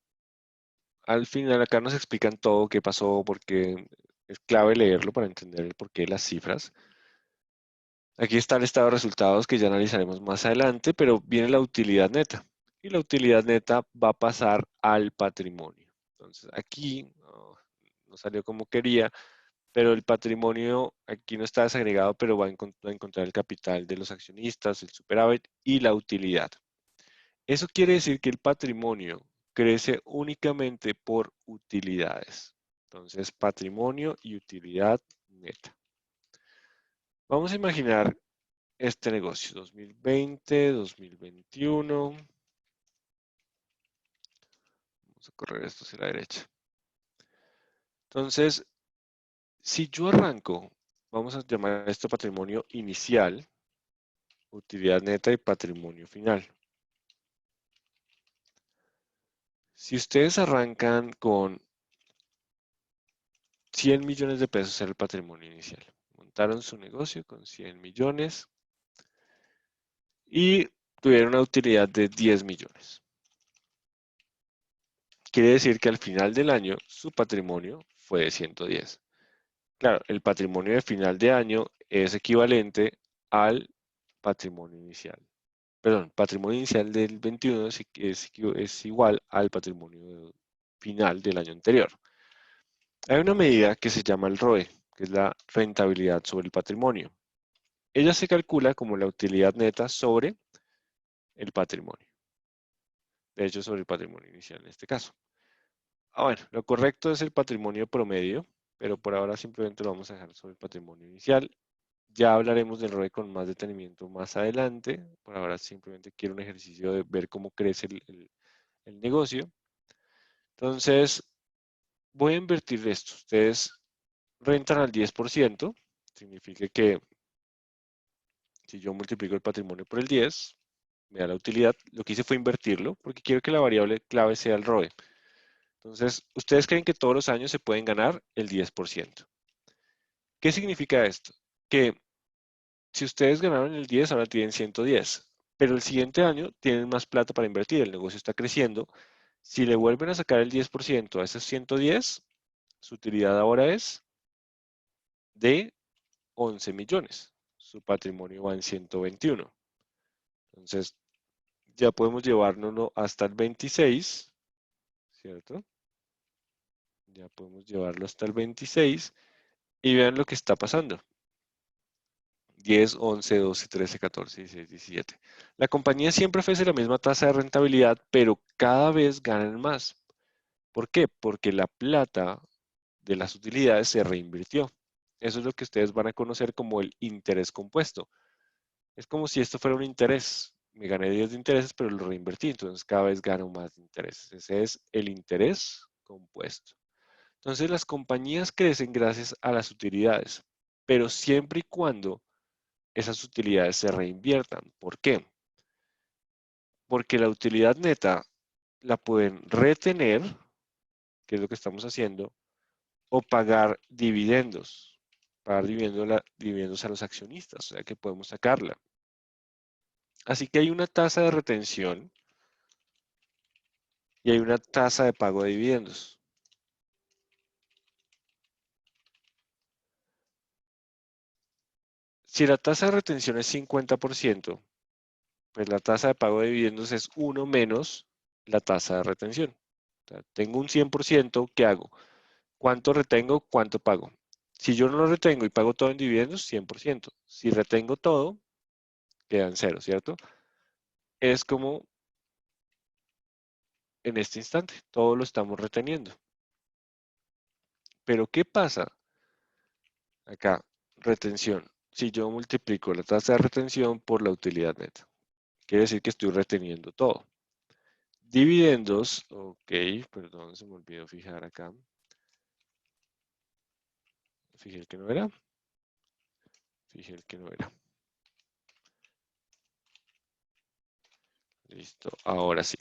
al final acá nos explican todo qué pasó, porque es clave leerlo para entender el porqué de las cifras. Aquí está el estado de resultados que ya analizaremos más adelante, pero viene la utilidad neta. Y la utilidad neta va a pasar al patrimonio. Entonces aquí no salió como quería, pero el patrimonio aquí no está desagregado, pero va a encontrar el capital de los accionistas, el superávit y la utilidad. Eso quiere decir que el patrimonio crece únicamente por utilidades. Entonces, patrimonio y utilidad neta. Vamos a imaginar este negocio, 2020, 2021. Vamos a correr esto hacia la derecha. Entonces, si yo arranco, vamos a llamar esto patrimonio inicial, utilidad neta y patrimonio final. Si ustedes arrancan con 100 millones de pesos era el patrimonio inicial. Montaron su negocio con 100 millones y tuvieron una utilidad de 10 millones. Quiere decir que al final del año su patrimonio fue de 110. Claro, el patrimonio de final de año es equivalente al patrimonio inicial. Perdón, patrimonio inicial del 21 es igual al patrimonio final del año anterior. Hay una medida que se llama el ROE, que es la rentabilidad sobre el patrimonio. Ella se calcula como la utilidad neta sobre el patrimonio. De hecho, sobre el patrimonio inicial en este caso. Bueno, lo correcto es el patrimonio promedio, pero por ahora simplemente lo vamos a dejar sobre el patrimonio inicial. Ya hablaremos del ROE con más detenimiento más adelante. Por ahora simplemente quiero un ejercicio de ver cómo crece el negocio. Entonces, voy a invertir esto. Ustedes rentan al 10%, significa que si yo multiplico el patrimonio por el 10, me da la utilidad. Lo que hice fue invertirlo porque quiero que la variable clave sea el ROE. Entonces, ustedes creen que todos los años se pueden ganar el 10%. ¿Qué significa esto? Que si ustedes ganaron el 10, ahora tienen 110, pero el siguiente año tienen más plata para invertir, el negocio está creciendo. Si le vuelven a sacar el 10% a esos 110, su utilidad ahora es de 11 millones. Su patrimonio va en 121. Entonces, ya podemos llevárnoslo hasta el 26, ¿cierto? Ya podemos llevarlo hasta el 26 y vean lo que está pasando. 10, 11, 12, 13, 14, 16, 17. La compañía siempre ofrece la misma tasa de rentabilidad, pero cada vez ganan más. ¿Por qué? Porque la plata de las utilidades se reinvirtió. Eso es lo que ustedes van a conocer como el interés compuesto. Es como si esto fuera un interés. Me gané 10 de intereses, pero lo reinvertí, entonces cada vez gano más de intereses. Ese es el interés compuesto. Entonces las compañías crecen gracias a las utilidades, pero siempre y cuando esas utilidades se reinviertan. ¿Por qué? Porque la utilidad neta la pueden retener, que es lo que estamos haciendo, o pagar dividendos, pagar dividendos a los accionistas, o sea que podemos sacarla. Así que hay una tasa de retención y hay una tasa de pago de dividendos. Si la tasa de retención es 50%, pues la tasa de pago de dividendos es 1 menos la tasa de retención. O sea, tengo un 100%, ¿qué hago? ¿Cuánto retengo? ¿Cuánto pago? Si yo no lo retengo y pago todo en dividendos, 100%. Si retengo todo, quedan cero, ¿cierto? Es como en este instante, todo lo estamos reteniendo. Pero ¿qué pasa? Acá, retención. Si yo multiplico la tasa de retención por la utilidad neta, quiere decir que estoy reteniendo todo. Dividendos, ok, perdón, se me olvidó fijar acá. Fijé el que no era. Fijé el que no era. Listo, ahora sí.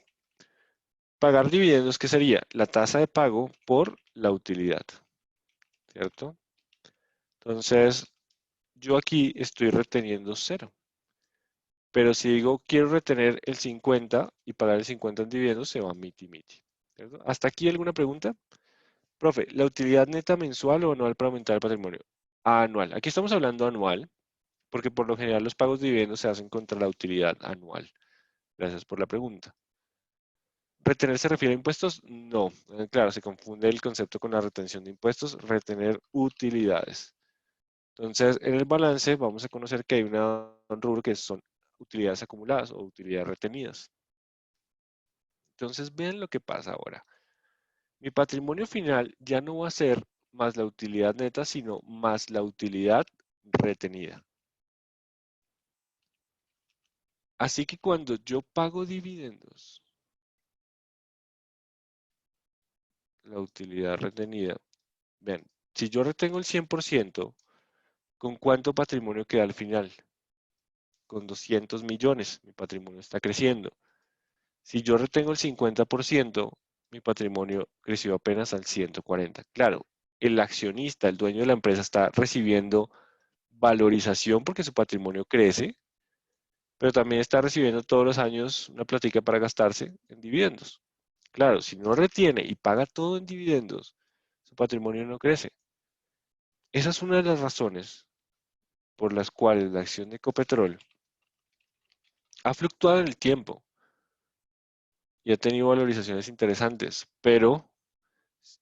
Pagar dividendos, ¿qué sería? La tasa de pago por la utilidad, ¿cierto? Entonces, yo aquí estoy reteniendo cero. Pero si digo quiero retener el 50 y pagar el 50 en dividendos, se va miti-miti. ¿Cierto? ¿Hasta aquí alguna pregunta? Profe, ¿la utilidad neta mensual o anual para aumentar el patrimonio? Anual. Aquí estamos hablando anual, porque por lo general los pagos de dividendos se hacen contra la utilidad anual. Gracias por la pregunta. ¿Retener se refiere a impuestos? No. Claro, se confunde el concepto con la retención de impuestos. Retener utilidades. Entonces, en el balance vamos a conocer que hay un rubro que son utilidades acumuladas o utilidades retenidas. Entonces, vean lo que pasa ahora. Mi patrimonio final ya no va a ser más la utilidad neta, sino más la utilidad retenida. Así que cuando yo pago dividendos, la utilidad retenida, vean, si yo retengo el 100%, ¿con cuánto patrimonio queda al final? Con 200 millones, mi patrimonio está creciendo. Si yo retengo el 50%, mi patrimonio creció apenas al 140. Claro, el accionista, el dueño de la empresa está recibiendo valorización porque su patrimonio crece, pero también está recibiendo todos los años una platica para gastarse en dividendos. Claro, si no retiene y paga todo en dividendos, su patrimonio no crece. Esa es una de las razones por las cuales la acción de Ecopetrol ha fluctuado en el tiempo y ha tenido valorizaciones interesantes, pero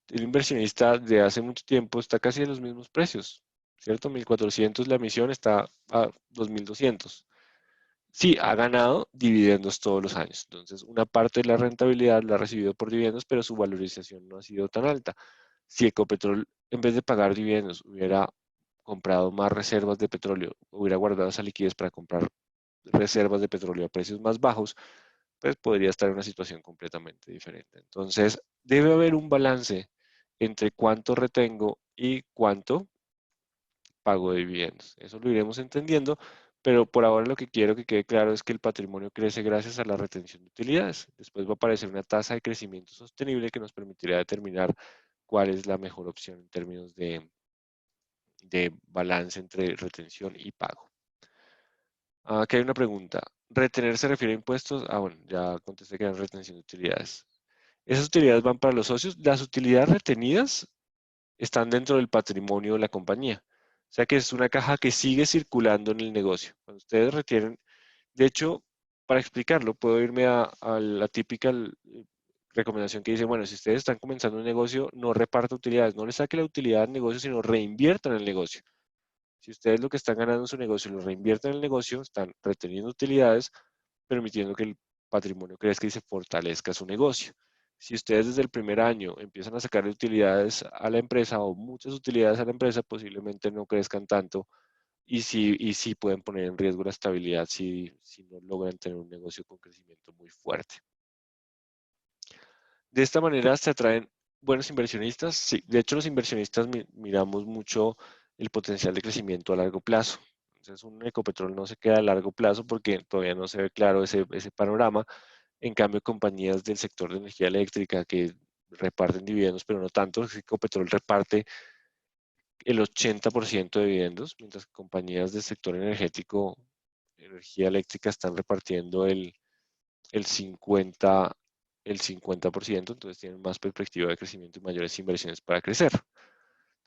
el inversionista de hace mucho tiempo está casi en los mismos precios, ¿cierto? 1.400 la emisión está a 2.200. Sí, ha ganado dividendos todos los años. Entonces, una parte de la rentabilidad la ha recibido por dividendos, pero su valorización no ha sido tan alta. Si Ecopetrol, en vez de pagar dividendos, hubiera comprado más reservas de petróleo, hubiera guardado esa liquidez para comprar reservas de petróleo a precios más bajos, pues podría estar en una situación completamente diferente. Entonces, debe haber un balance entre cuánto retengo y cuánto pago de dividendos. Eso lo iremos entendiendo, pero por ahora lo que quiero que quede claro es que el patrimonio crece gracias a la retención de utilidades. Después va a aparecer una tasa de crecimiento sostenible que nos permitirá determinar cuál es la mejor opción en términos de balance entre retención y pago. Aquí hay una pregunta. ¿Retener se refiere a impuestos? Bueno, ya contesté que era retención de utilidades. ¿Esas utilidades van para los socios? Las utilidades retenidas están dentro del patrimonio de la compañía. O sea que es una caja que sigue circulando en el negocio. Cuando ustedes retienen, de hecho, para explicarlo, puedo irme a la típica recomendación que dice, bueno, si ustedes están comenzando un negocio, no reparta utilidades, no le saque la utilidad al negocio, sino reinviertan en el negocio. Si ustedes lo que están ganando en su negocio lo reinvierten en el negocio, están reteniendo utilidades, permitiendo que el patrimonio crezca y se fortalezca su negocio. Si ustedes desde el primer año empiezan a sacar utilidades a la empresa o muchas utilidades a la empresa, posiblemente no crezcan tanto y sí pueden poner en riesgo la estabilidad si no logran tener un negocio con crecimiento muy fuerte. De esta manera se atraen buenos inversionistas. Sí, de hecho los inversionistas miramos mucho el potencial de crecimiento a largo plazo. Entonces un Ecopetrol no se queda a largo plazo porque todavía no se ve claro ese panorama. En cambio, compañías del sector de energía eléctrica que reparten dividendos, pero no tanto, Ecopetrol reparte el 80% de dividendos, mientras que compañías del sector energético, energía eléctrica, están repartiendo el 50, el 50%, entonces tienen más perspectiva de crecimiento y mayores inversiones para crecer.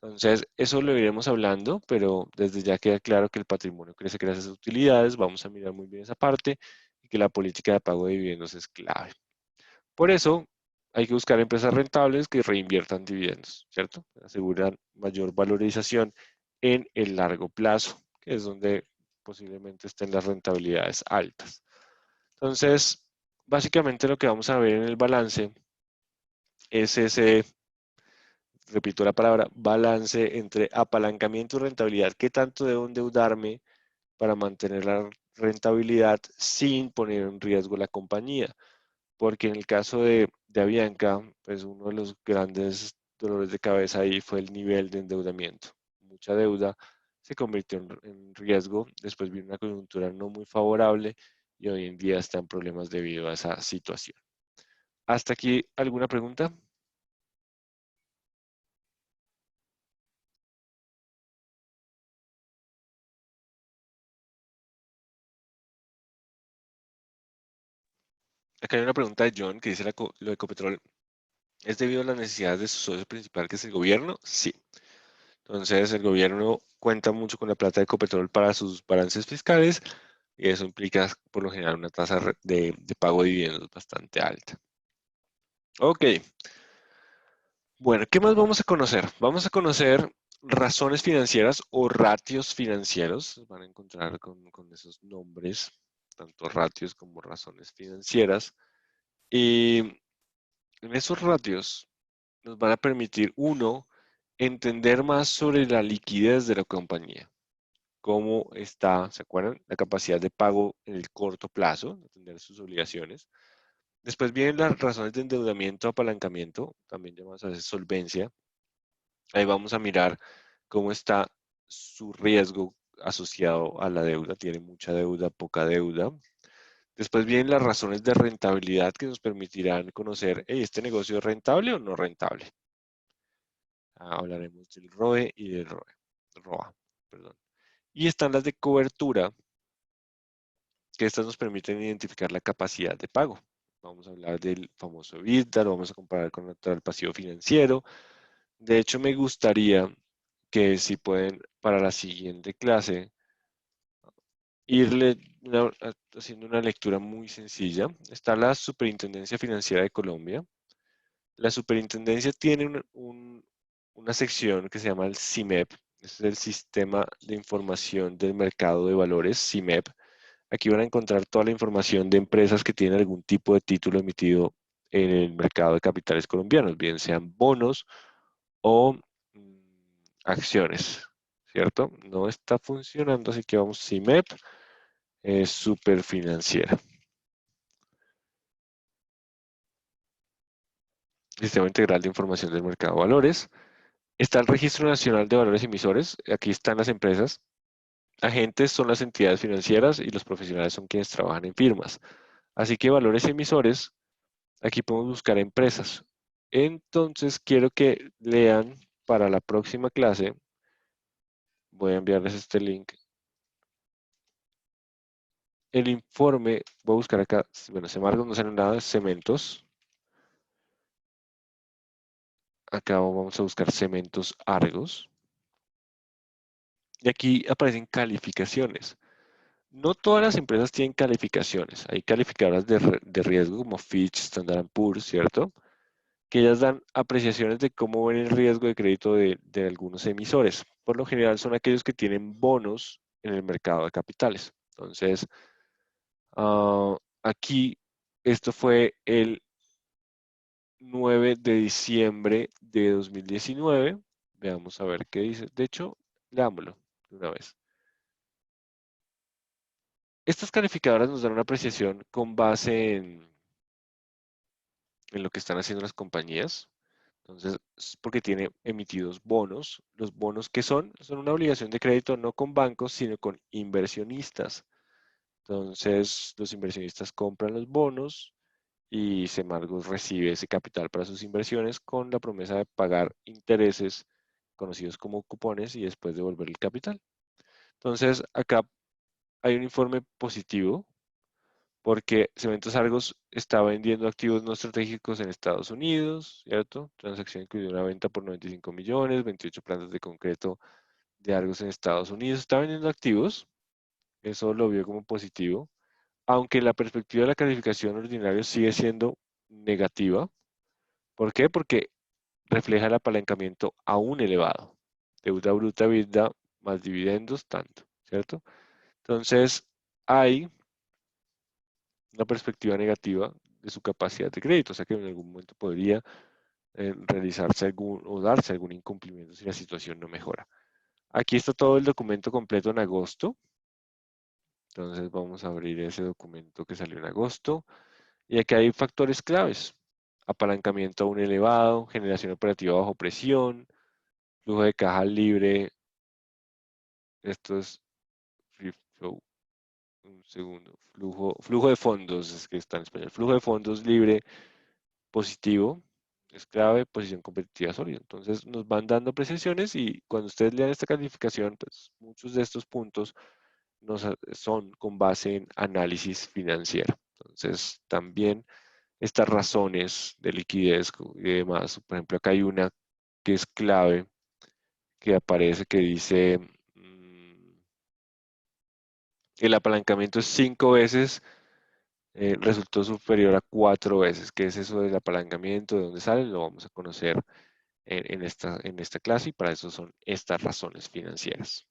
Entonces, eso lo iremos hablando, pero desde ya queda claro que el patrimonio crece gracias a utilidades, vamos a mirar muy bien esa parte y que la política de pago de dividendos es clave. Por eso, hay que buscar empresas rentables que reinviertan dividendos, ¿cierto? Aseguran mayor valorización en el largo plazo, que es donde posiblemente estén las rentabilidades altas. Entonces, básicamente lo que vamos a ver en el balance es ese, repito la palabra, balance entre apalancamiento y rentabilidad. ¿Qué tanto debo endeudarme para mantener la rentabilidad sin poner en riesgo la compañía? Porque en el caso de Avianca, pues uno de los grandes dolores de cabeza ahí fue el nivel de endeudamiento. Mucha deuda se convirtió en riesgo, después vino una coyuntura no muy favorable y hoy en día está en problemas debido a esa situación. ¿Hasta aquí alguna pregunta? Acá hay una pregunta de John que dice lo de Ecopetrol. ¿Es debido a las necesidades de su socio principal, que es el gobierno? Sí. Entonces, el gobierno cuenta mucho con la plata de Ecopetrol para sus balances fiscales y eso implica, por lo general, una tasa de pago de dividendos bastante alta. Ok, bueno, ¿qué más vamos a conocer? Vamos a conocer razones financieras o ratios financieros. Van a encontrar con esos nombres, tanto ratios como razones financieras. Y en esos ratios nos van a permitir, uno, entender más sobre la liquidez de la compañía. Cómo está, ¿se acuerdan? La capacidad de pago en el corto plazo, atender sus obligaciones. Después vienen las razones de endeudamiento, apalancamiento, también llamadas a veces solvencia. Ahí vamos a mirar cómo está su riesgo asociado a la deuda. Tiene mucha deuda, poca deuda. Después vienen las razones de rentabilidad que nos permitirán conocer, hey, ¿este negocio es rentable o no rentable? Hablaremos del ROE y del ROA. Perdón. Y están las de cobertura, que estas nos permiten identificar la capacidad de pago. Vamos a hablar del famoso EBITDA, lo vamos a comparar con el pasivo financiero. De hecho, me gustaría que si pueden para la siguiente clase irle haciendo una lectura muy sencilla. Está la Superintendencia Financiera de Colombia. La Superintendencia tiene una sección que se llama el CIMEP. Este es el Sistema de Información del Mercado de Valores, CIMEP. Aquí van a encontrar toda la información de empresas que tienen algún tipo de título emitido en el mercado de capitales colombianos, bien sean bonos o acciones, ¿cierto? No está funcionando, así que vamos CIMEP, super financiera. Sistema Integral de Información del Mercado de Valores. Está el Registro Nacional de Valores Emisores. Aquí están las empresas. Agentes son las entidades financieras y los profesionales son quienes trabajan en firmas. Así que valores emisores, aquí podemos buscar empresas. Entonces quiero que lean para la próxima clase. Voy a enviarles este link. el informe, voy a buscar acá, bueno, Semargos no sale nada, Cementos. Acá vamos a buscar Cementos Argos. Y aquí aparecen calificaciones. No todas las empresas tienen calificaciones. Hay calificadoras de riesgo como Fitch, Standard Poor's, ¿cierto? Que ellas dan apreciaciones de cómo ven el riesgo de crédito de algunos emisores. Por lo general son aquellos que tienen bonos en el mercado de capitales. Entonces, aquí, esto fue el 9 de diciembre de 2019. Veamos a ver qué dice. De hecho, leámoslo de una vez. Estas calificadoras nos dan una apreciación con base en lo que están haciendo las compañías. Entonces, es porque tiene emitidos bonos. Los bonos que son una obligación de crédito no con bancos, sino con inversionistas. Entonces, los inversionistas compran los bonos y Semargos recibe ese capital para sus inversiones con la promesa de pagar intereses conocidos como cupones y después devolver el capital. Entonces, acá hay un informe positivo porque Cementos Argos está vendiendo activos no estratégicos en Estados Unidos, ¿cierto? Transacción incluyó una venta por 95 millones, 28 plantas de concreto de Argos en Estados Unidos. Está vendiendo activos, eso lo vio como positivo, aunque la perspectiva de la calificación ordinaria sigue siendo negativa. ¿Por qué? Porque refleja el apalancamiento aún elevado. Deuda bruta, EBITDA más dividendos, tanto, ¿cierto? Entonces, hay una perspectiva negativa de su capacidad de crédito, o sea que en algún momento podría realizarse algún o darse algún incumplimiento si la situación no mejora. Aquí está todo el documento completo en agosto. Entonces vamos a abrir ese documento que salió en agosto. Y aquí hay factores claves. Apalancamiento aún elevado, generación operativa bajo presión, flujo de caja libre. Esto es free flow. Un segundo. Flujo de fondos, es que está en español. Flujo de fondos libre positivo. Es clave, posición competitiva sólida. Entonces nos van dando apreciaciones y cuando ustedes lean esta calificación, pues muchos de estos puntos son con base en análisis financiero. Entonces también estas razones de liquidez y demás, por ejemplo, acá hay una que es clave, que aparece que dice el apalancamiento es 5 veces, resultó superior a 4 veces. ¿Qué es eso del apalancamiento? ¿De dónde sale? Lo vamos a conocer en esta clase y para eso son estas razones financieras.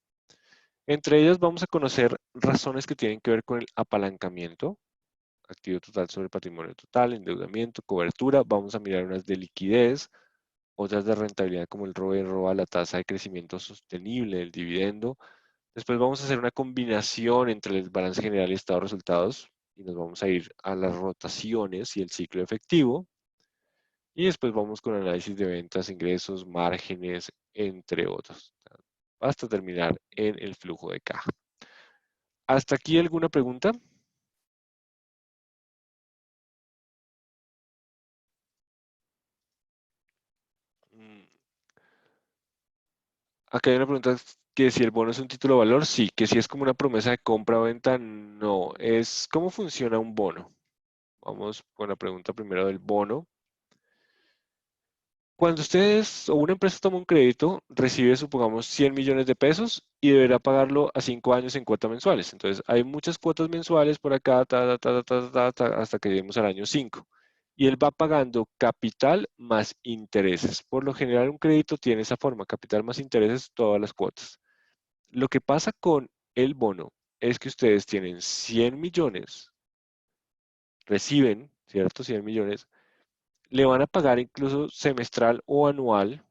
Entre ellas vamos a conocer razones que tienen que ver con el apalancamiento, activo total sobre patrimonio total, endeudamiento, cobertura. Vamos a mirar unas de liquidez, otras de rentabilidad como el ROE, la tasa de crecimiento sostenible, el dividendo. Después vamos a hacer una combinación entre el balance general y estado de resultados y nos vamos a ir a las rotaciones y el ciclo efectivo. Y después vamos con análisis de ventas, ingresos, márgenes, entre otros, hasta terminar en el flujo de caja. ¿Hasta aquí alguna pregunta? Acá hay una pregunta que si el bono es un título de valor, sí, que si es como una promesa de compra o venta, no. Es ¿cómo funciona un bono? Vamos con la pregunta primero del bono. Cuando ustedes o una empresa toma un crédito, recibe, supongamos, 100 millones de pesos y deberá pagarlo a 5 años en cuotas mensuales. Entonces, hay muchas cuotas mensuales por acá, hasta que lleguemos al año 5. Y él va pagando capital más intereses. Por lo general, un crédito tiene esa forma, capital más intereses, todas las cuotas. Lo que pasa con el bono es que ustedes tienen 100 millones, reciben, ¿cierto? 100 millones, le van a pagar incluso semestral o anual,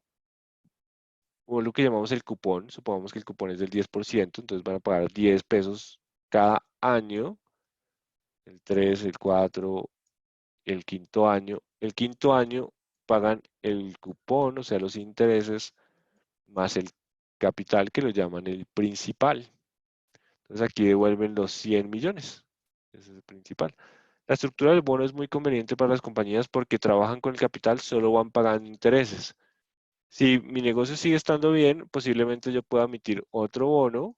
o lo que llamamos el cupón, supongamos que el cupón es del 10%, entonces van a pagar 10 pesos cada año, el 3, el 4, el quinto año. El quinto año pagan el cupón, o sea, los intereses, más el capital que lo llaman el principal. Entonces aquí devuelven los 100 millones. Ese es el principal. La estructura del bono es muy conveniente para las compañías porque trabajan con el capital, solo van pagando intereses. Si mi negocio sigue estando bien, posiblemente yo pueda emitir otro bono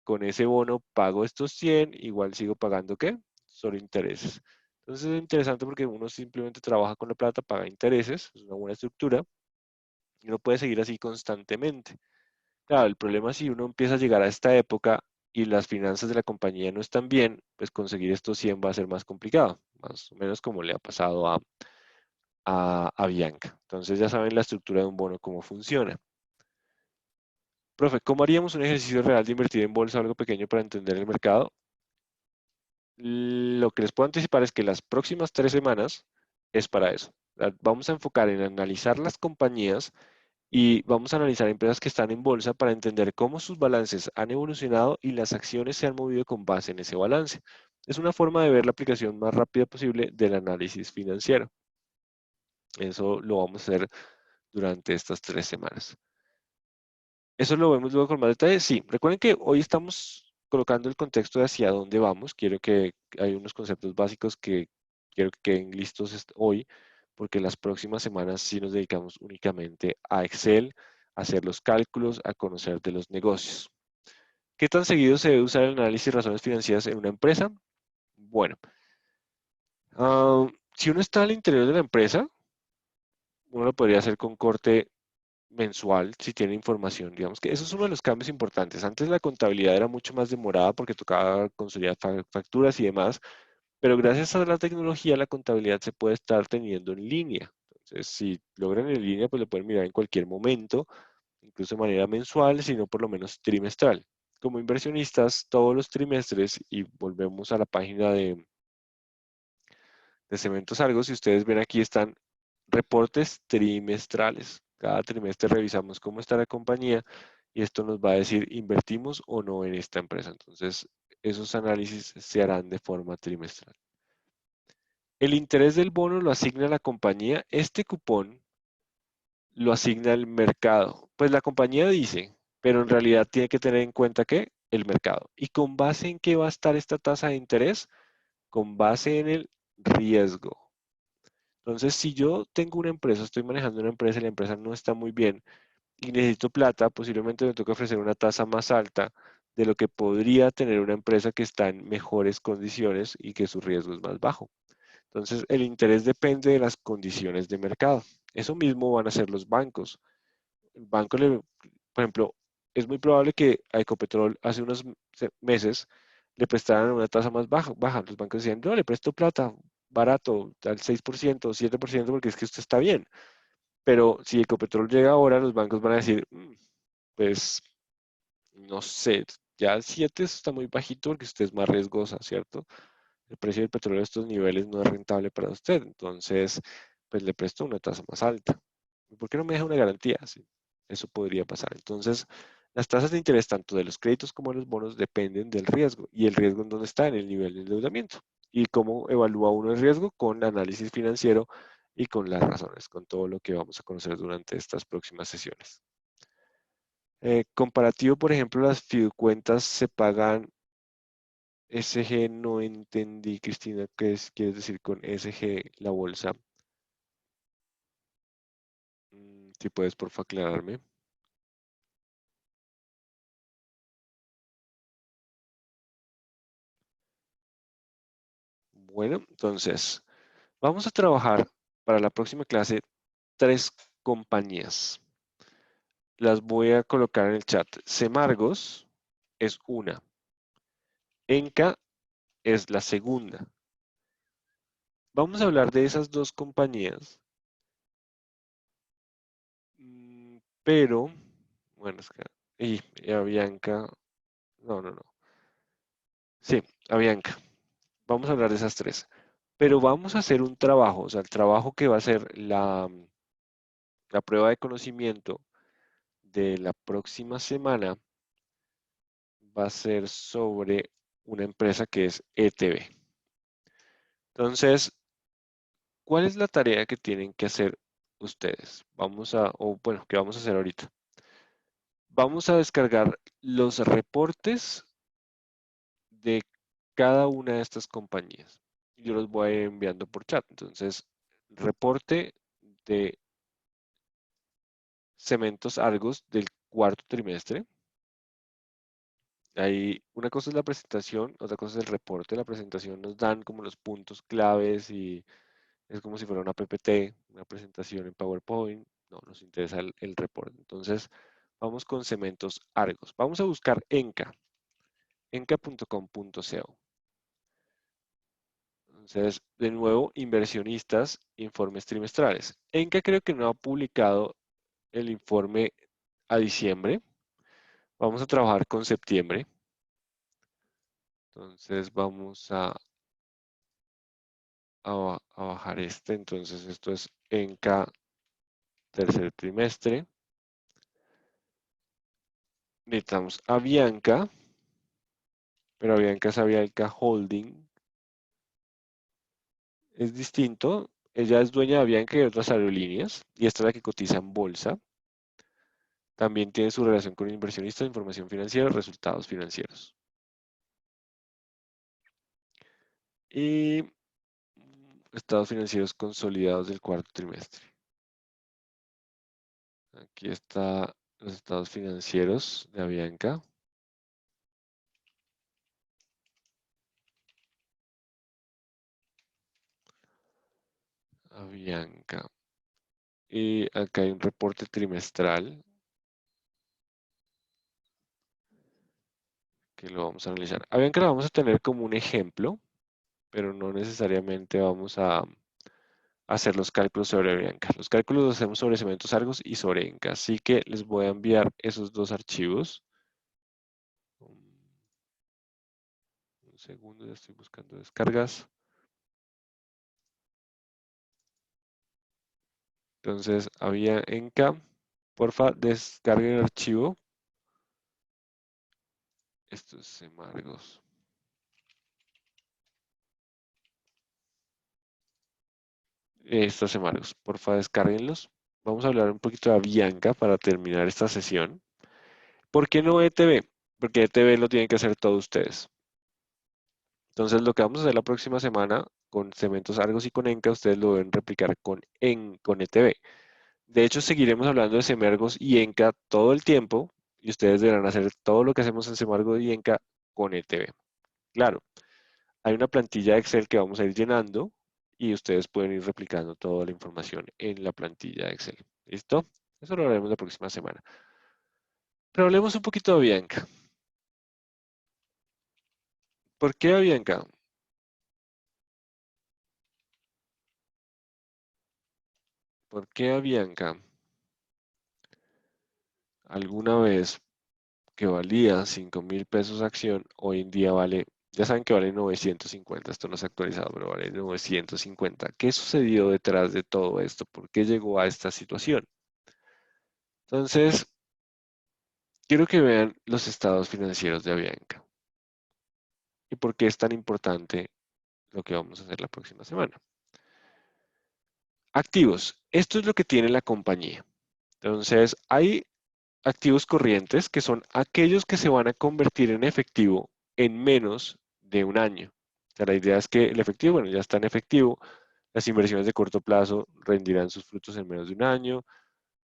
con ese bono pago estos 100, igual sigo pagando ¿qué? Solo intereses. Entonces es interesante porque uno simplemente trabaja con la plata, paga intereses, es una buena estructura, y uno puede seguir así constantemente. Claro, el problema es si uno empieza a llegar a esta época y las finanzas de la compañía no están bien, pues conseguir estos 100 va a ser más complicado, más o menos como le ha pasado a Bianca. Entonces ya saben la estructura de un bono, cómo funciona. Profe, ¿cómo haríamos un ejercicio real de invertir en bolsa o algo pequeño para entender el mercado? Lo que les puedo anticipar es que las próximas 3 semanas es para eso. Vamos a enfocar en analizar las compañías y vamos a analizar empresas que están en bolsa para entender cómo sus balances han evolucionado y las acciones se han movido con base en ese balance. Es una forma de ver la aplicación más rápida posible del análisis financiero. Eso lo vamos a hacer durante estas 3 semanas. ¿Eso lo vemos luego con más detalle? Sí. Recuerden que hoy estamos colocando el contexto de hacia dónde vamos. Quiero que hay unos conceptos básicos que quiero que queden listos hoy, porque las próximas semanas sí nos dedicamos únicamente a Excel, a hacer los cálculos, a conocer de los negocios. ¿Qué tan seguido se debe usar el análisis de razones financieras en una empresa? Bueno, si uno está al interior de la empresa, uno lo podría hacer con corte mensual si tiene información. Digamos que eso es uno de los cambios importantes. Antes la contabilidad era mucho más demorada porque tocaba consolidar facturas y demás, pero gracias a la tecnología la contabilidad se puede estar teniendo en línea. Entonces, si logran en línea, pues lo pueden mirar en cualquier momento, incluso de manera mensual, sino por lo menos trimestral. Como inversionistas, todos los trimestres, y volvemos a la página de Cementos Argos, si ustedes ven aquí están reportes trimestrales. Cada trimestre revisamos cómo está la compañía y esto nos va a decir invertimos o no en esta empresa. Entonces, esos análisis se harán de forma trimestral. El interés del bono lo asigna la compañía. Este cupón lo asigna el mercado. Pues la compañía dice, pero en realidad tiene que tener en cuenta que el mercado. ¿Y con base en qué va a estar esta tasa de interés? Con base en el riesgo. Entonces, si yo tengo una empresa, estoy manejando una empresa y la empresa no está muy bien y necesito plata, posiblemente me toque ofrecer una tasa más alta de lo que podría tener una empresa que está en mejores condiciones y que su riesgo es más bajo. Entonces, el interés depende de las condiciones de mercado. Eso mismo van a hacer los bancos. El banco, por ejemplo, es muy probable que a Ecopetrol hace unos meses le prestaran una tasa más baja. Los bancos decían, no, le presto plata barato, al 6% o 7% porque es que usted está bien. Pero si Ecopetrol llega ahora, los bancos van a decir, pues, no sé, ya el 7 está muy bajito porque usted es más riesgosa, ¿cierto? El precio del petróleo a estos niveles no es rentable para usted, entonces, pues le presto una tasa más alta. ¿Por qué no me deja una garantía? Sí, eso podría pasar. Entonces, las tasas de interés tanto de los créditos como de los bonos dependen del riesgo. ¿Y el riesgo en dónde está? En el nivel de endeudamiento. ¿Y cómo evalúa uno el riesgo? Con análisis financiero y con las razones, con todo lo que vamos a conocer durante estas próximas sesiones. Comparativo, por ejemplo, las fiducuentas se pagan SG, no entendí, Cristina, qué quieres decir con SG, la bolsa. Si puedes, por favor, aclararme. Bueno, entonces, vamos a trabajar para la próxima clase 3 compañías. Las voy a colocar en el chat. Semargos es una. Enca es la segunda. Vamos a hablar de esas dos compañías. Pero, bueno, es que, y Avianca, no. Sí, Avianca. Vamos a hablar de esas tres. Pero vamos a hacer un trabajo, o sea, el trabajo que va a ser la prueba de conocimiento de la próxima semana va a ser sobre una empresa que es ETB. Entonces, ¿cuál es la tarea que tienen que hacer ustedes? ¿Qué vamos a hacer ahorita? Vamos a descargar los reportes de cada una de estas compañías. Yo los voy a ir enviando por chat. Entonces, reporte de Cementos Argos del cuarto trimestre. Ahí, una cosa es la presentación, otra cosa es el reporte. La presentación nos dan como los puntos claves y es como si fuera una PPT, una presentación en PowerPoint. No, nos interesa el reporte. Entonces, vamos con Cementos Argos. Vamos a buscar Enca, enca.com.co. Entonces, de nuevo, inversionistas, informes trimestrales. Enca creo que no ha publicado el informe a diciembre. Vamos a trabajar con septiembre. Entonces, vamos a bajar este. Entonces, esto es Enca tercer trimestre. Necesitamos a Bianca, pero Bianca es Bianca Holding. Es distinto. Ella es dueña de Bianca y de otras aerolíneas, y esta es la que cotiza en bolsa. También tiene su relación con inversionistas, información financiera, resultados financieros. Y estados financieros consolidados del cuarto trimestre. Aquí está los estados financieros de Avianca. Avianca. Y acá hay un reporte trimestral que lo vamos a analizar. Avianca lo vamos a tener como un ejemplo, pero no necesariamente vamos a hacer los cálculos sobre Avianca. Los cálculos los hacemos sobre Cementos Argos y sobre Enca. Así que les voy a enviar esos dos archivos. Un segundo, ya estoy buscando descargas. Entonces, había Enca. Porfa, descarguen el archivo. Esto es Semargos. Estos Semargos, porfa, descárguenlos. Vamos a hablar un poquito de Avianca para terminar esta sesión. ¿Por qué no ETB? Porque ETB lo tienen que hacer todos ustedes. Entonces, lo que vamos a hacer la próxima semana con Cementos Argos y con Enca, ustedes lo deben replicar con ETB. De hecho, seguiremos hablando de Semargos y Enca todo el tiempo y ustedes deberán hacer todo lo que hacemos en Semargos y Enca con ETB. Claro, hay una plantilla de Excel que vamos a ir llenando y ustedes pueden ir replicando toda la información en la plantilla de Excel. ¿Listo? Eso lo haremos la próxima semana. Pero hablemos un poquito de Bianca. ¿Por qué Bianca? ¿Por qué Bianca? Alguna vez que valía 5.000 pesos acción, hoy en día vale, ya saben que vale 950, esto no es actualizado, pero vale 950. ¿Qué sucedió detrás de todo esto? ¿Por qué llegó a esta situación? Entonces, quiero que vean los estados financieros de Avianca y por qué es tan importante lo que vamos a hacer la próxima semana. Activos. Esto es lo que tiene la compañía. Entonces, hay activos corrientes que son aquellos que se van a convertir en efectivo en menos de un año. O sea, la idea es que el efectivo, bueno, ya está en efectivo, las inversiones de corto plazo rendirán sus frutos en menos de un año,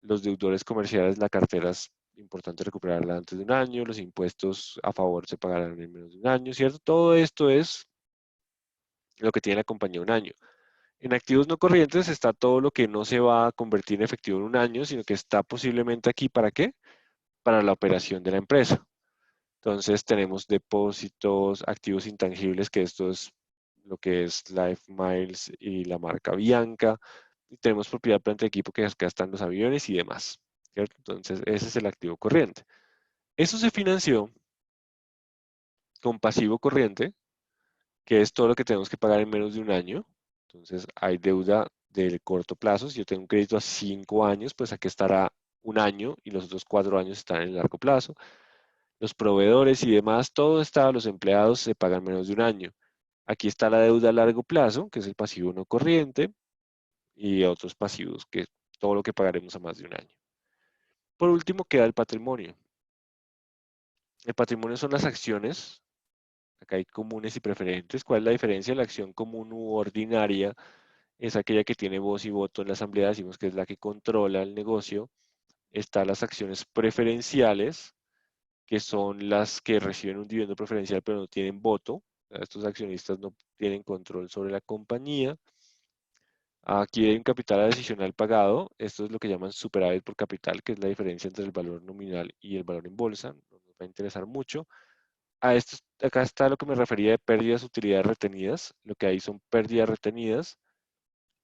los deudores comerciales, la cartera es importante recuperarla antes de un año, los impuestos a favor se pagarán en menos de un año, ¿cierto? Todo esto es lo que tiene la compañía un año. En activos no corrientes está todo lo que no se va a convertir en efectivo en un año, sino que está posiblemente aquí, ¿para qué? Para la operación de la empresa. Entonces tenemos depósitos, activos intangibles, que esto es lo que es Life Miles y la marca Bianca. Y tenemos propiedad, planta de equipo, que acá están los aviones y demás, ¿cierto? Entonces ese es el activo corriente. Eso se financió con pasivo corriente, que es todo lo que tenemos que pagar en menos de un año. Entonces hay deuda del corto plazo. Si yo tengo un crédito a 5 años, pues aquí estará un año y los otros 4 años están en el largo plazo. Los proveedores y demás, todo está, los empleados se pagan menos de un año. Aquí está la deuda a largo plazo, que es el pasivo no corriente, y otros pasivos, que es todo lo que pagaremos a más de un año. Por último, queda el patrimonio. El patrimonio son las acciones. Acá hay comunes y preferentes. ¿Cuál es la diferencia? La acción común u ordinaria es aquella que tiene voz y voto en la asamblea, decimos que es la que controla el negocio. Están las acciones preferenciales, que son las que reciben un dividendo preferencial pero no tienen voto. Estos accionistas no tienen control sobre la compañía. Aquí hay un capital adicional pagado. Esto es lo que llaman superávit por capital, que es la diferencia entre el valor nominal y el valor en bolsa. No nos va a interesar mucho. A esto, acá está lo que me refería de pérdidas, utilidades retenidas. Lo que hay son pérdidas retenidas.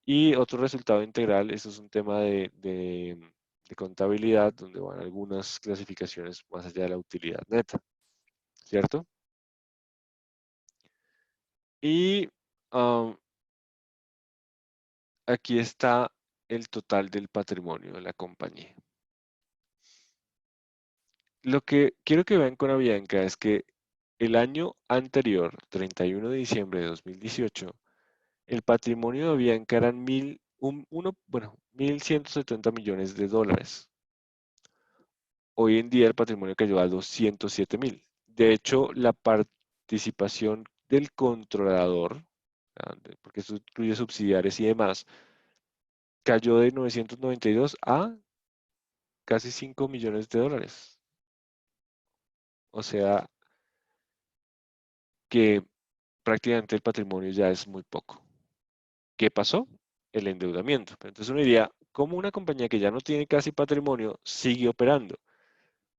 Y otro resultado integral, eso es un tema de contabilidad, donde van algunas clasificaciones más allá de la utilidad neta, ¿cierto? Y aquí está el total del patrimonio de la compañía. Lo que quiero que vean con Avianca es que el año anterior, 31 de diciembre de 2018, el patrimonio de Avianca eran 1.170 millones de dólares. Hoy en día el patrimonio cayó a 207.000. De hecho, la participación del controlador, porque eso incluye subsidiarias y demás, cayó de 992 a casi 5 millones de dólares. O sea que prácticamente el patrimonio ya es muy poco. ¿Qué pasó? El endeudamiento. Entonces uno diría, ¿cómo una compañía que ya no tiene casi patrimonio sigue operando?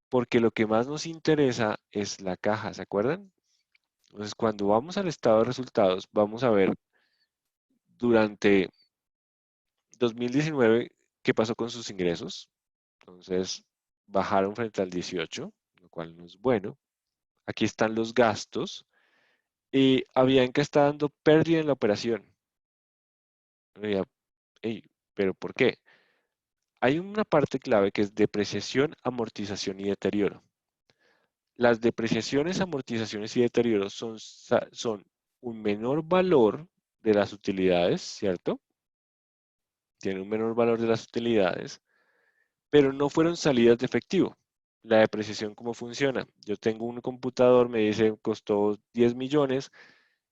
Porque lo que más nos interesa es la caja, ¿se acuerdan? Entonces cuando vamos al estado de resultados, vamos a ver durante 2019 qué pasó con sus ingresos. Entonces bajaron frente al 18, lo cual no es bueno. Aquí están los gastos. Y Avianca está dando pérdida en la operación. Uno diría, "Ey, ¿pero por qué? Hay una parte clave que es depreciación, amortización y deterioro. Las depreciaciones, amortizaciones y deterioros son un menor valor de las utilidades, ¿cierto? Tienen un menor valor de las utilidades, pero no fueron salidas de efectivo. La depreciación, ¿cómo funciona? Yo tengo un computador, me dice, costó 10 millones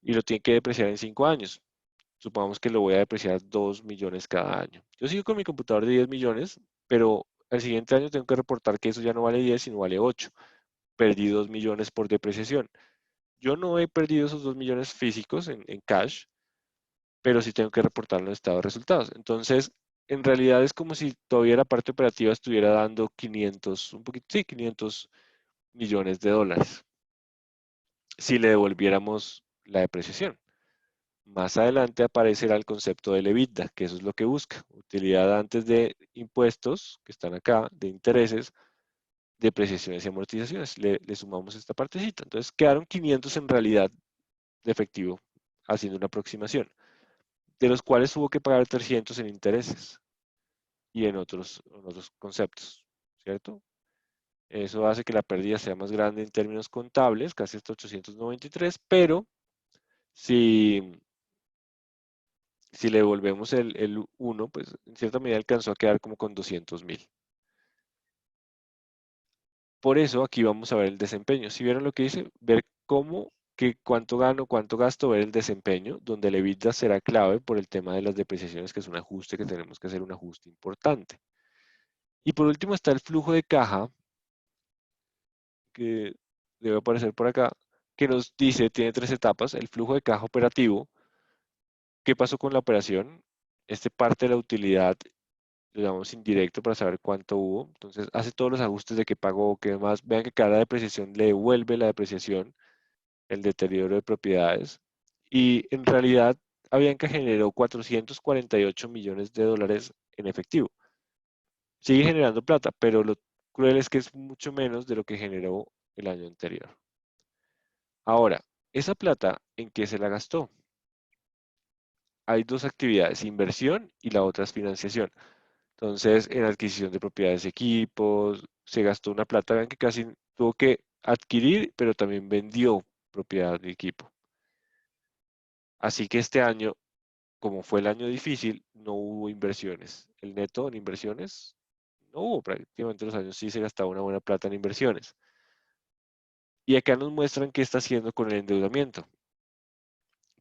y lo tiene que depreciar en 5 años. Supongamos que lo voy a depreciar 2 millones cada año. Yo sigo con mi computador de 10 millones, pero el siguiente año tengo que reportar que eso ya no vale 10, sino vale 8. Perdí 2 millones por depreciación. Yo no he perdido esos 2 millones físicos en cash, pero sí tengo que reportarlo en estado de resultados. Entonces, en realidad es como si todavía la parte operativa estuviera dando 500, un poquito, sí, 500 millones de dólares, si le devolviéramos la depreciación. Más adelante aparecerá el concepto del EBITDA, que eso es lo que busca. Utilidad antes de impuestos, que están acá, de intereses, depreciaciones y amortizaciones. Le sumamos esta partecita. Entonces quedaron 500 en realidad de efectivo, haciendo una aproximación, de los cuales hubo que pagar 300 en intereses y en otros conceptos, ¿cierto? Eso hace que la pérdida sea más grande en términos contables, casi hasta 893, pero si si le devolvemos el 1, pues en cierta medida alcanzó a quedar como con 200.000. Por eso aquí vamos a ver el desempeño. Si vieron lo que dice, ver cuánto gano, cuánto gasto, ver el desempeño, donde el EBITDA será clave por el tema de las depreciaciones, que es un ajuste que tenemos que hacer, un ajuste importante. Y por último está el flujo de caja, que debe aparecer por acá, que nos dice, tiene 3 etapas, el flujo de caja operativo, qué pasó con la operación, este parte de la utilidad digamos, indirecto para saber cuánto hubo. Entonces hace todos los ajustes de qué pagó, qué demás. Vean que cada depreciación le devuelve la depreciación, el deterioro de propiedades. Y en realidad Avianca generó 448 millones de dólares en efectivo. Sigue generando plata, pero lo cruel es que es mucho menos de lo que generó el año anterior. Ahora, esa plata, ¿en qué se la gastó? Hay dos actividades, inversión y la otra es financiación. Entonces, en adquisición de propiedades, equipos, se gastó una plata, vean que casi tuvo que adquirir, pero también vendió propiedad de equipo. Así que este año, como fue el año difícil, no hubo inversiones. El neto en inversiones no hubo, prácticamente los años sí se gastaba una buena plata en inversiones. Y acá nos muestran qué está haciendo con el endeudamiento.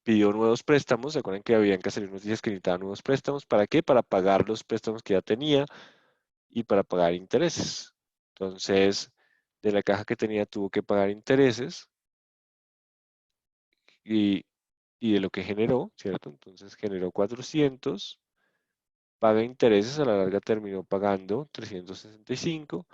Pidió nuevos préstamos, ¿se acuerdan que habían que salir noticias que necesitaban nuevos préstamos? ¿Para qué? Para pagar los préstamos que ya tenía y para pagar intereses. Entonces, de la caja que tenía tuvo que pagar intereses y, y de lo que generó, ¿cierto? Entonces generó 400, paga intereses, a la larga terminó pagando 365.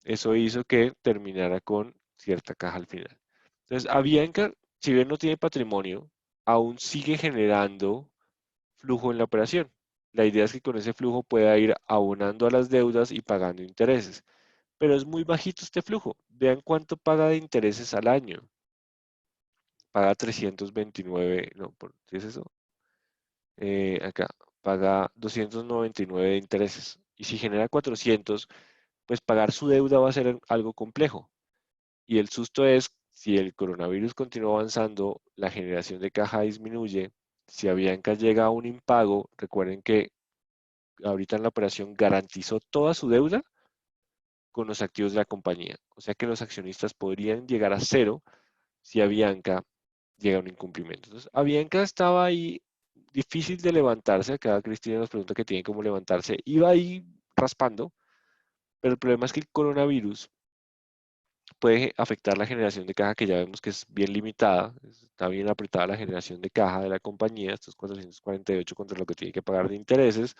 Eso hizo que terminara con cierta caja al final. Entonces, Avianca, si bien no tiene patrimonio, aún sigue generando flujo en la operación. La idea es que con ese flujo pueda ir abonando a las deudas y pagando intereses. Pero es muy bajito este flujo. Vean cuánto paga de intereses al año. Paga 329, no, ¿qué es eso? Acá, paga 299 de intereses. Y si genera 400, pues pagar su deuda va a ser algo complejo. Y el susto es, si el coronavirus continúa avanzando, la generación de caja disminuye. Si Avianca llega a un impago, recuerden que ahorita en la operación garantizó toda su deuda con los activos de la compañía. O sea que los accionistas podrían llegar a cero si Avianca llega a un incumplimiento. Entonces, Avianca estaba ahí difícil de levantarse. Acá Cristina nos pregunta que tiene cómo levantarse. Iba ahí raspando, pero el problema es que el coronavirus puede afectar la generación de caja, que ya vemos que es bien limitada. Está bien apretada la generación de caja de la compañía, estos 448 contra lo que tiene que pagar de intereses.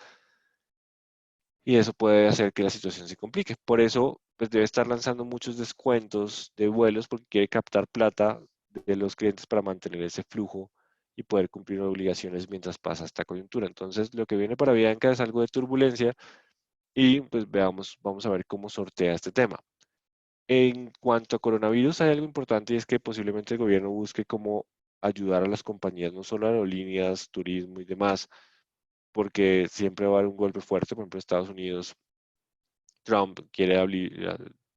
Y eso puede hacer que la situación se complique. Por eso, pues debe estar lanzando muchos descuentos de vuelos porque quiere captar plata de los clientes para mantener ese flujo y poder cumplir obligaciones mientras pasa esta coyuntura. Entonces, lo que viene para Bianca es algo de turbulencia y pues veamos, vamos a ver cómo sortea este tema. En cuanto a coronavirus, hay algo importante y es que posiblemente el gobierno busque cómo ayudar a las compañías, no solo aerolíneas, turismo y demás, porque siempre va a haber un golpe fuerte. Por ejemplo, Estados Unidos, Trump quiere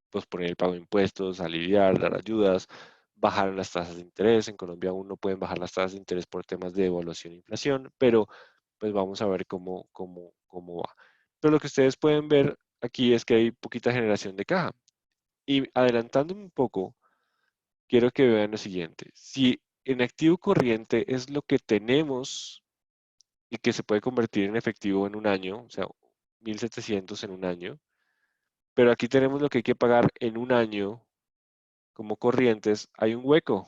posponer el pago de impuestos, aliviar, dar ayudas, bajar las tasas de interés. En Colombia aún no pueden bajar las tasas de interés por temas de devaluación e inflación, pero pues vamos a ver cómo va. Pero lo que ustedes pueden ver aquí es que hay poquita generación de caja. Y adelantándome un poco, quiero que vean lo siguiente. Si en activo corriente es lo que tenemos y que se puede convertir en efectivo en un año, o sea, 1.700 en un año, pero aquí tenemos lo que hay que pagar en un año como corrientes, hay un hueco.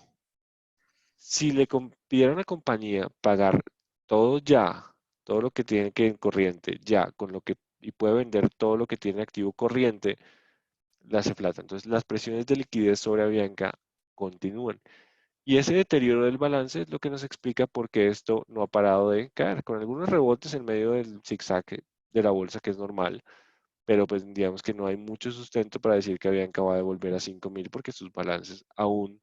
Si le pidiera a una compañía pagar todo ya, todo lo que tiene que en corriente ya, con lo que y puede vender todo lo que tiene activo corriente, la hace plata. Entonces, las presiones de liquidez sobre Avianca continúan. Y ese deterioro del balance es lo que nos explica por qué esto no ha parado de caer, con algunos rebotes en medio del zigzag de la bolsa, que es normal, pero pues digamos que no hay mucho sustento para decir que Avianca va a devolver a 5.000 porque sus balances aún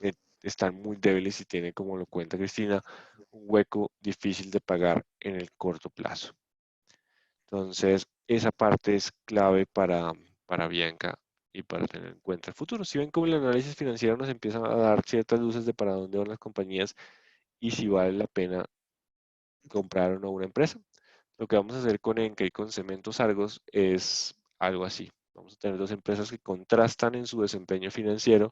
eh, están muy débiles y tiene, como lo cuenta Cristina, un hueco difícil de pagar en el corto plazo. Entonces, esa parte es clave para Bianca y para tener en cuenta el futuro. Si ven cómo el análisis financiero nos empieza a dar ciertas luces de para dónde van las compañías y si vale la pena comprar o no una empresa. Lo que vamos a hacer con Enca y con Cementos Argos es algo así. Vamos a tener dos empresas que contrastan en su desempeño financiero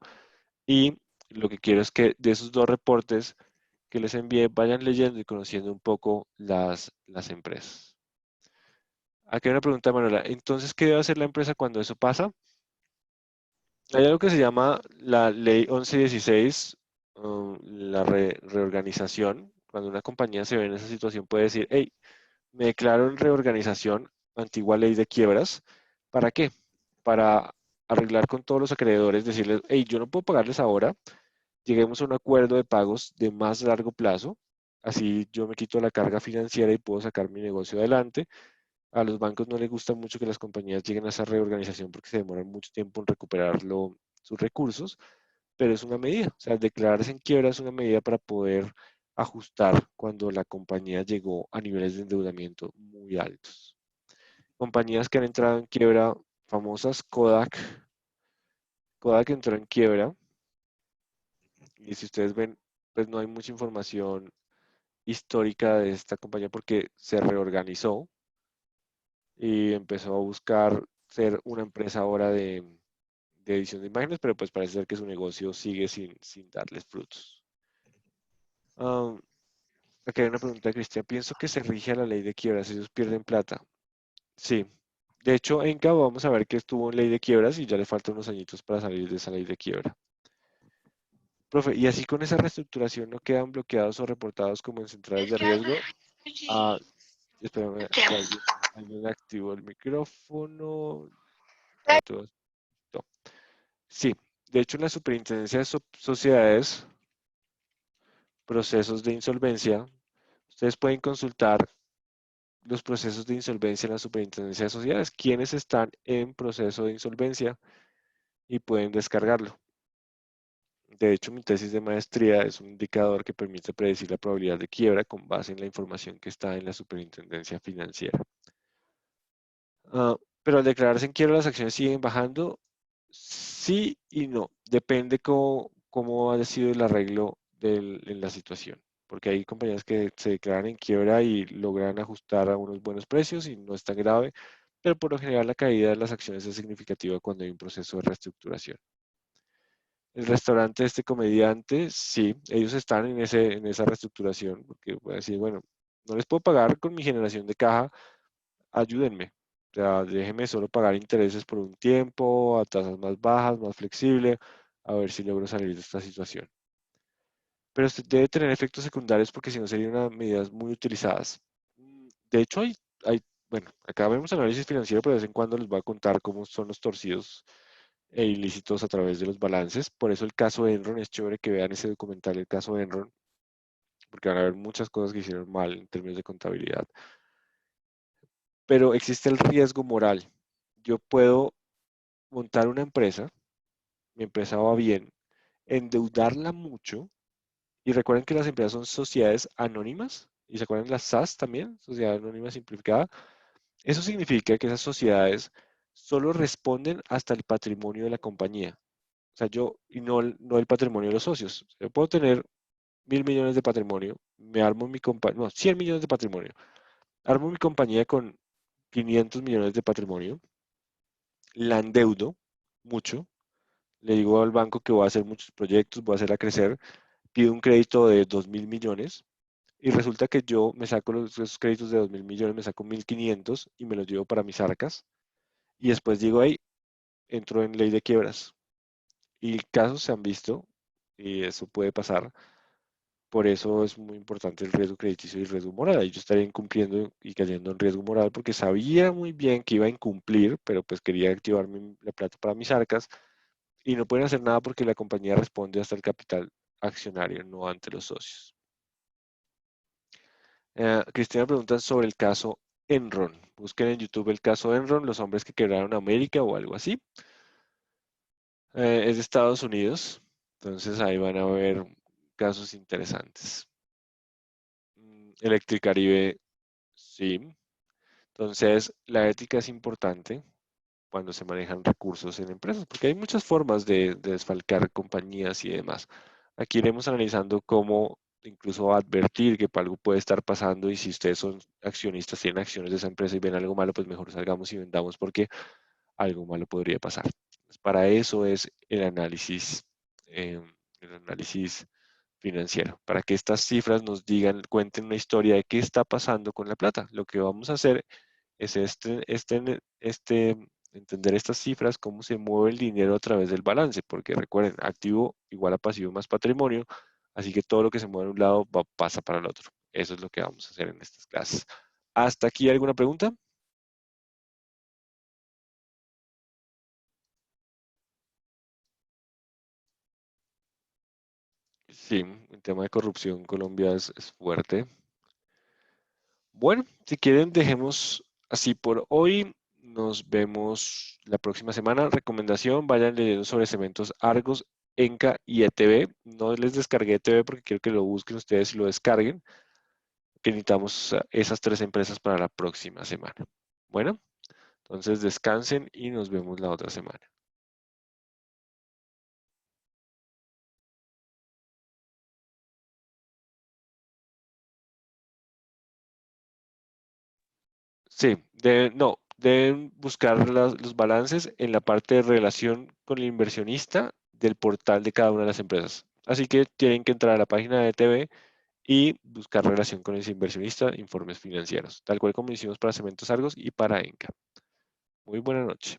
y lo que quiero es que de esos dos reportes que les envié vayan leyendo y conociendo un poco las empresas. Aquí hay una pregunta, Manuela. Entonces, ¿qué debe hacer la empresa cuando eso pasa? Hay algo que se llama la Ley 1116, la reorganización. Cuando una compañía se ve en esa situación puede decir, hey, me declaro en reorganización, antigua ley de quiebras. ¿Para qué? Para arreglar con todos los acreedores, decirles, hey, yo no puedo pagarles ahora, lleguemos a un acuerdo de pagos de más largo plazo, así yo me quito la carga financiera y puedo sacar mi negocio adelante. A los bancos no les gusta mucho que las compañías lleguen a esa reorganización porque se demoran mucho tiempo en recuperar sus recursos, pero es una medida, o sea, declararse en quiebra es una medida para poder ajustar cuando la compañía llegó a niveles de endeudamiento muy altos. Compañías que han entrado en quiebra, famosas Kodak entró en quiebra y si ustedes ven, pues no hay mucha información histórica de esta compañía porque se reorganizó y empezó a buscar ser una empresa ahora de edición de imágenes, pero pues parece ser que su negocio sigue sin darles frutos. Um, Aquí hay una pregunta de Cristian. Pienso que se rige a la ley de quiebras, ellos pierden plata. Sí, De hecho, Enca vamos a ver que estuvo en ley de quiebras y ya le faltan unos añitos para salir de esa ley de quiebra. Profe, y así con esa reestructuración no quedan bloqueados o reportados como en centrales de riesgo. Ah, espérame, que alguien activó el micrófono. A todos. No. Sí, de hecho en la superintendencia de sociedades, procesos de insolvencia, ustedes pueden consultar los procesos de insolvencia en la superintendencia de sociedades, quienes están en proceso de insolvencia y pueden descargarlo. De hecho, mi tesis de maestría es un indicador que permite predecir la probabilidad de quiebra con base en la información que está en la superintendencia financiera. Pero al declararse en quiebra, las acciones siguen bajando. Sí y no. Depende cómo ha sido el arreglo en la situación. Porque hay compañías que se declaran en quiebra y logran ajustar a unos buenos precios y no es tan grave. Pero por lo general la caída de las acciones es significativa cuando hay un proceso de reestructuración. El restaurante de este comediante, sí, ellos están en esa reestructuración, porque voy a decir, bueno, no les puedo pagar con mi generación de caja, ayúdenme. O sea, déjenme solo pagar intereses por un tiempo, a tasas más bajas, más flexible, a ver si logro salir de esta situación. Pero usted debe tener efectos secundarios porque si no serían unas medidas muy utilizadas. De hecho, bueno, acá vemos análisis financiero, pero de vez en cuando les voy a contar cómo son los torcidos e ilícitos a través de los balances. Por eso el caso de Enron es chévere que vean ese documental, el caso de Enron, porque van a ver muchas cosas que hicieron mal en términos de contabilidad. Pero existe el riesgo moral. Yo puedo montar una empresa, mi empresa va bien, endeudarla mucho, y recuerden que las empresas son sociedades anónimas, y se acuerdan las SAS también, Sociedad Anónima Simplificada. Eso significa que esas sociedades solo responden hasta el patrimonio de la compañía. O sea, y no el patrimonio de los socios. Yo puedo tener 1.000 millones de patrimonio, me armo mi compañía, no, 100 millones de patrimonio, armo mi compañía con 500 millones de patrimonio, la endeudo mucho, le digo al banco que voy a hacer muchos proyectos, voy a hacerla crecer, pido un crédito de 2.000 millones y resulta que yo me saco esos créditos de 2.000 millones, me saco 1.500 y me los llevo para mis arcas y después digo, hey, entro en ley de quiebras. Y casos se han visto y eso puede pasar. Por eso es muy importante el riesgo crediticio y el riesgo moral. Y yo estaría incumpliendo y cayendo en riesgo moral porque sabía muy bien que iba a incumplir, pero pues quería activar la plata para mis arcas y no pueden hacer nada porque la compañía responde hasta el capital accionario, no ante los socios. Cristina pregunta sobre el caso Enron. Busquen en YouTube el caso Enron, los hombres que quebraron América o algo así. Es de Estados Unidos, entonces ahí van a ver casos interesantes. Electricaribe, sí. Entonces, la ética es importante cuando se manejan recursos en empresas, porque hay muchas formas de desfalcar compañías y demás. Aquí iremos analizando cómo incluso advertir que algo puede estar pasando y si ustedes son accionistas, tienen acciones de esa empresa y ven algo malo, pues mejor salgamos y vendamos porque algo malo podría pasar. Pues para eso es eh, el análisis financiero, para que estas cifras nos digan, cuenten una historia de qué está pasando con la plata. Lo que vamos a hacer es entender estas cifras, cómo se mueve el dinero a través del balance, porque recuerden, activo igual a pasivo más patrimonio, así que todo lo que se mueve de un lado pasa para el otro. Eso es lo que vamos a hacer en estas clases. ¿Hasta aquí alguna pregunta? Sí, el tema de corrupción en Colombia es fuerte. Bueno, si quieren, dejemos así por hoy. Nos vemos la próxima semana. Recomendación, vayan leyendo sobre cementos Argos, Enca y ETB. No les descargué ETB porque quiero que lo busquen ustedes y lo descarguen, que necesitamos esas tres empresas para la próxima semana. Bueno, entonces descansen y nos vemos la otra semana. Sí, no, deben buscar los balances en la parte de relación con el inversionista del portal de cada una de las empresas. Así que tienen que entrar a la página de TV y buscar relación con ese inversionista, informes financieros, tal cual como hicimos para Cementos Argos y para Enca. Muy buena noche.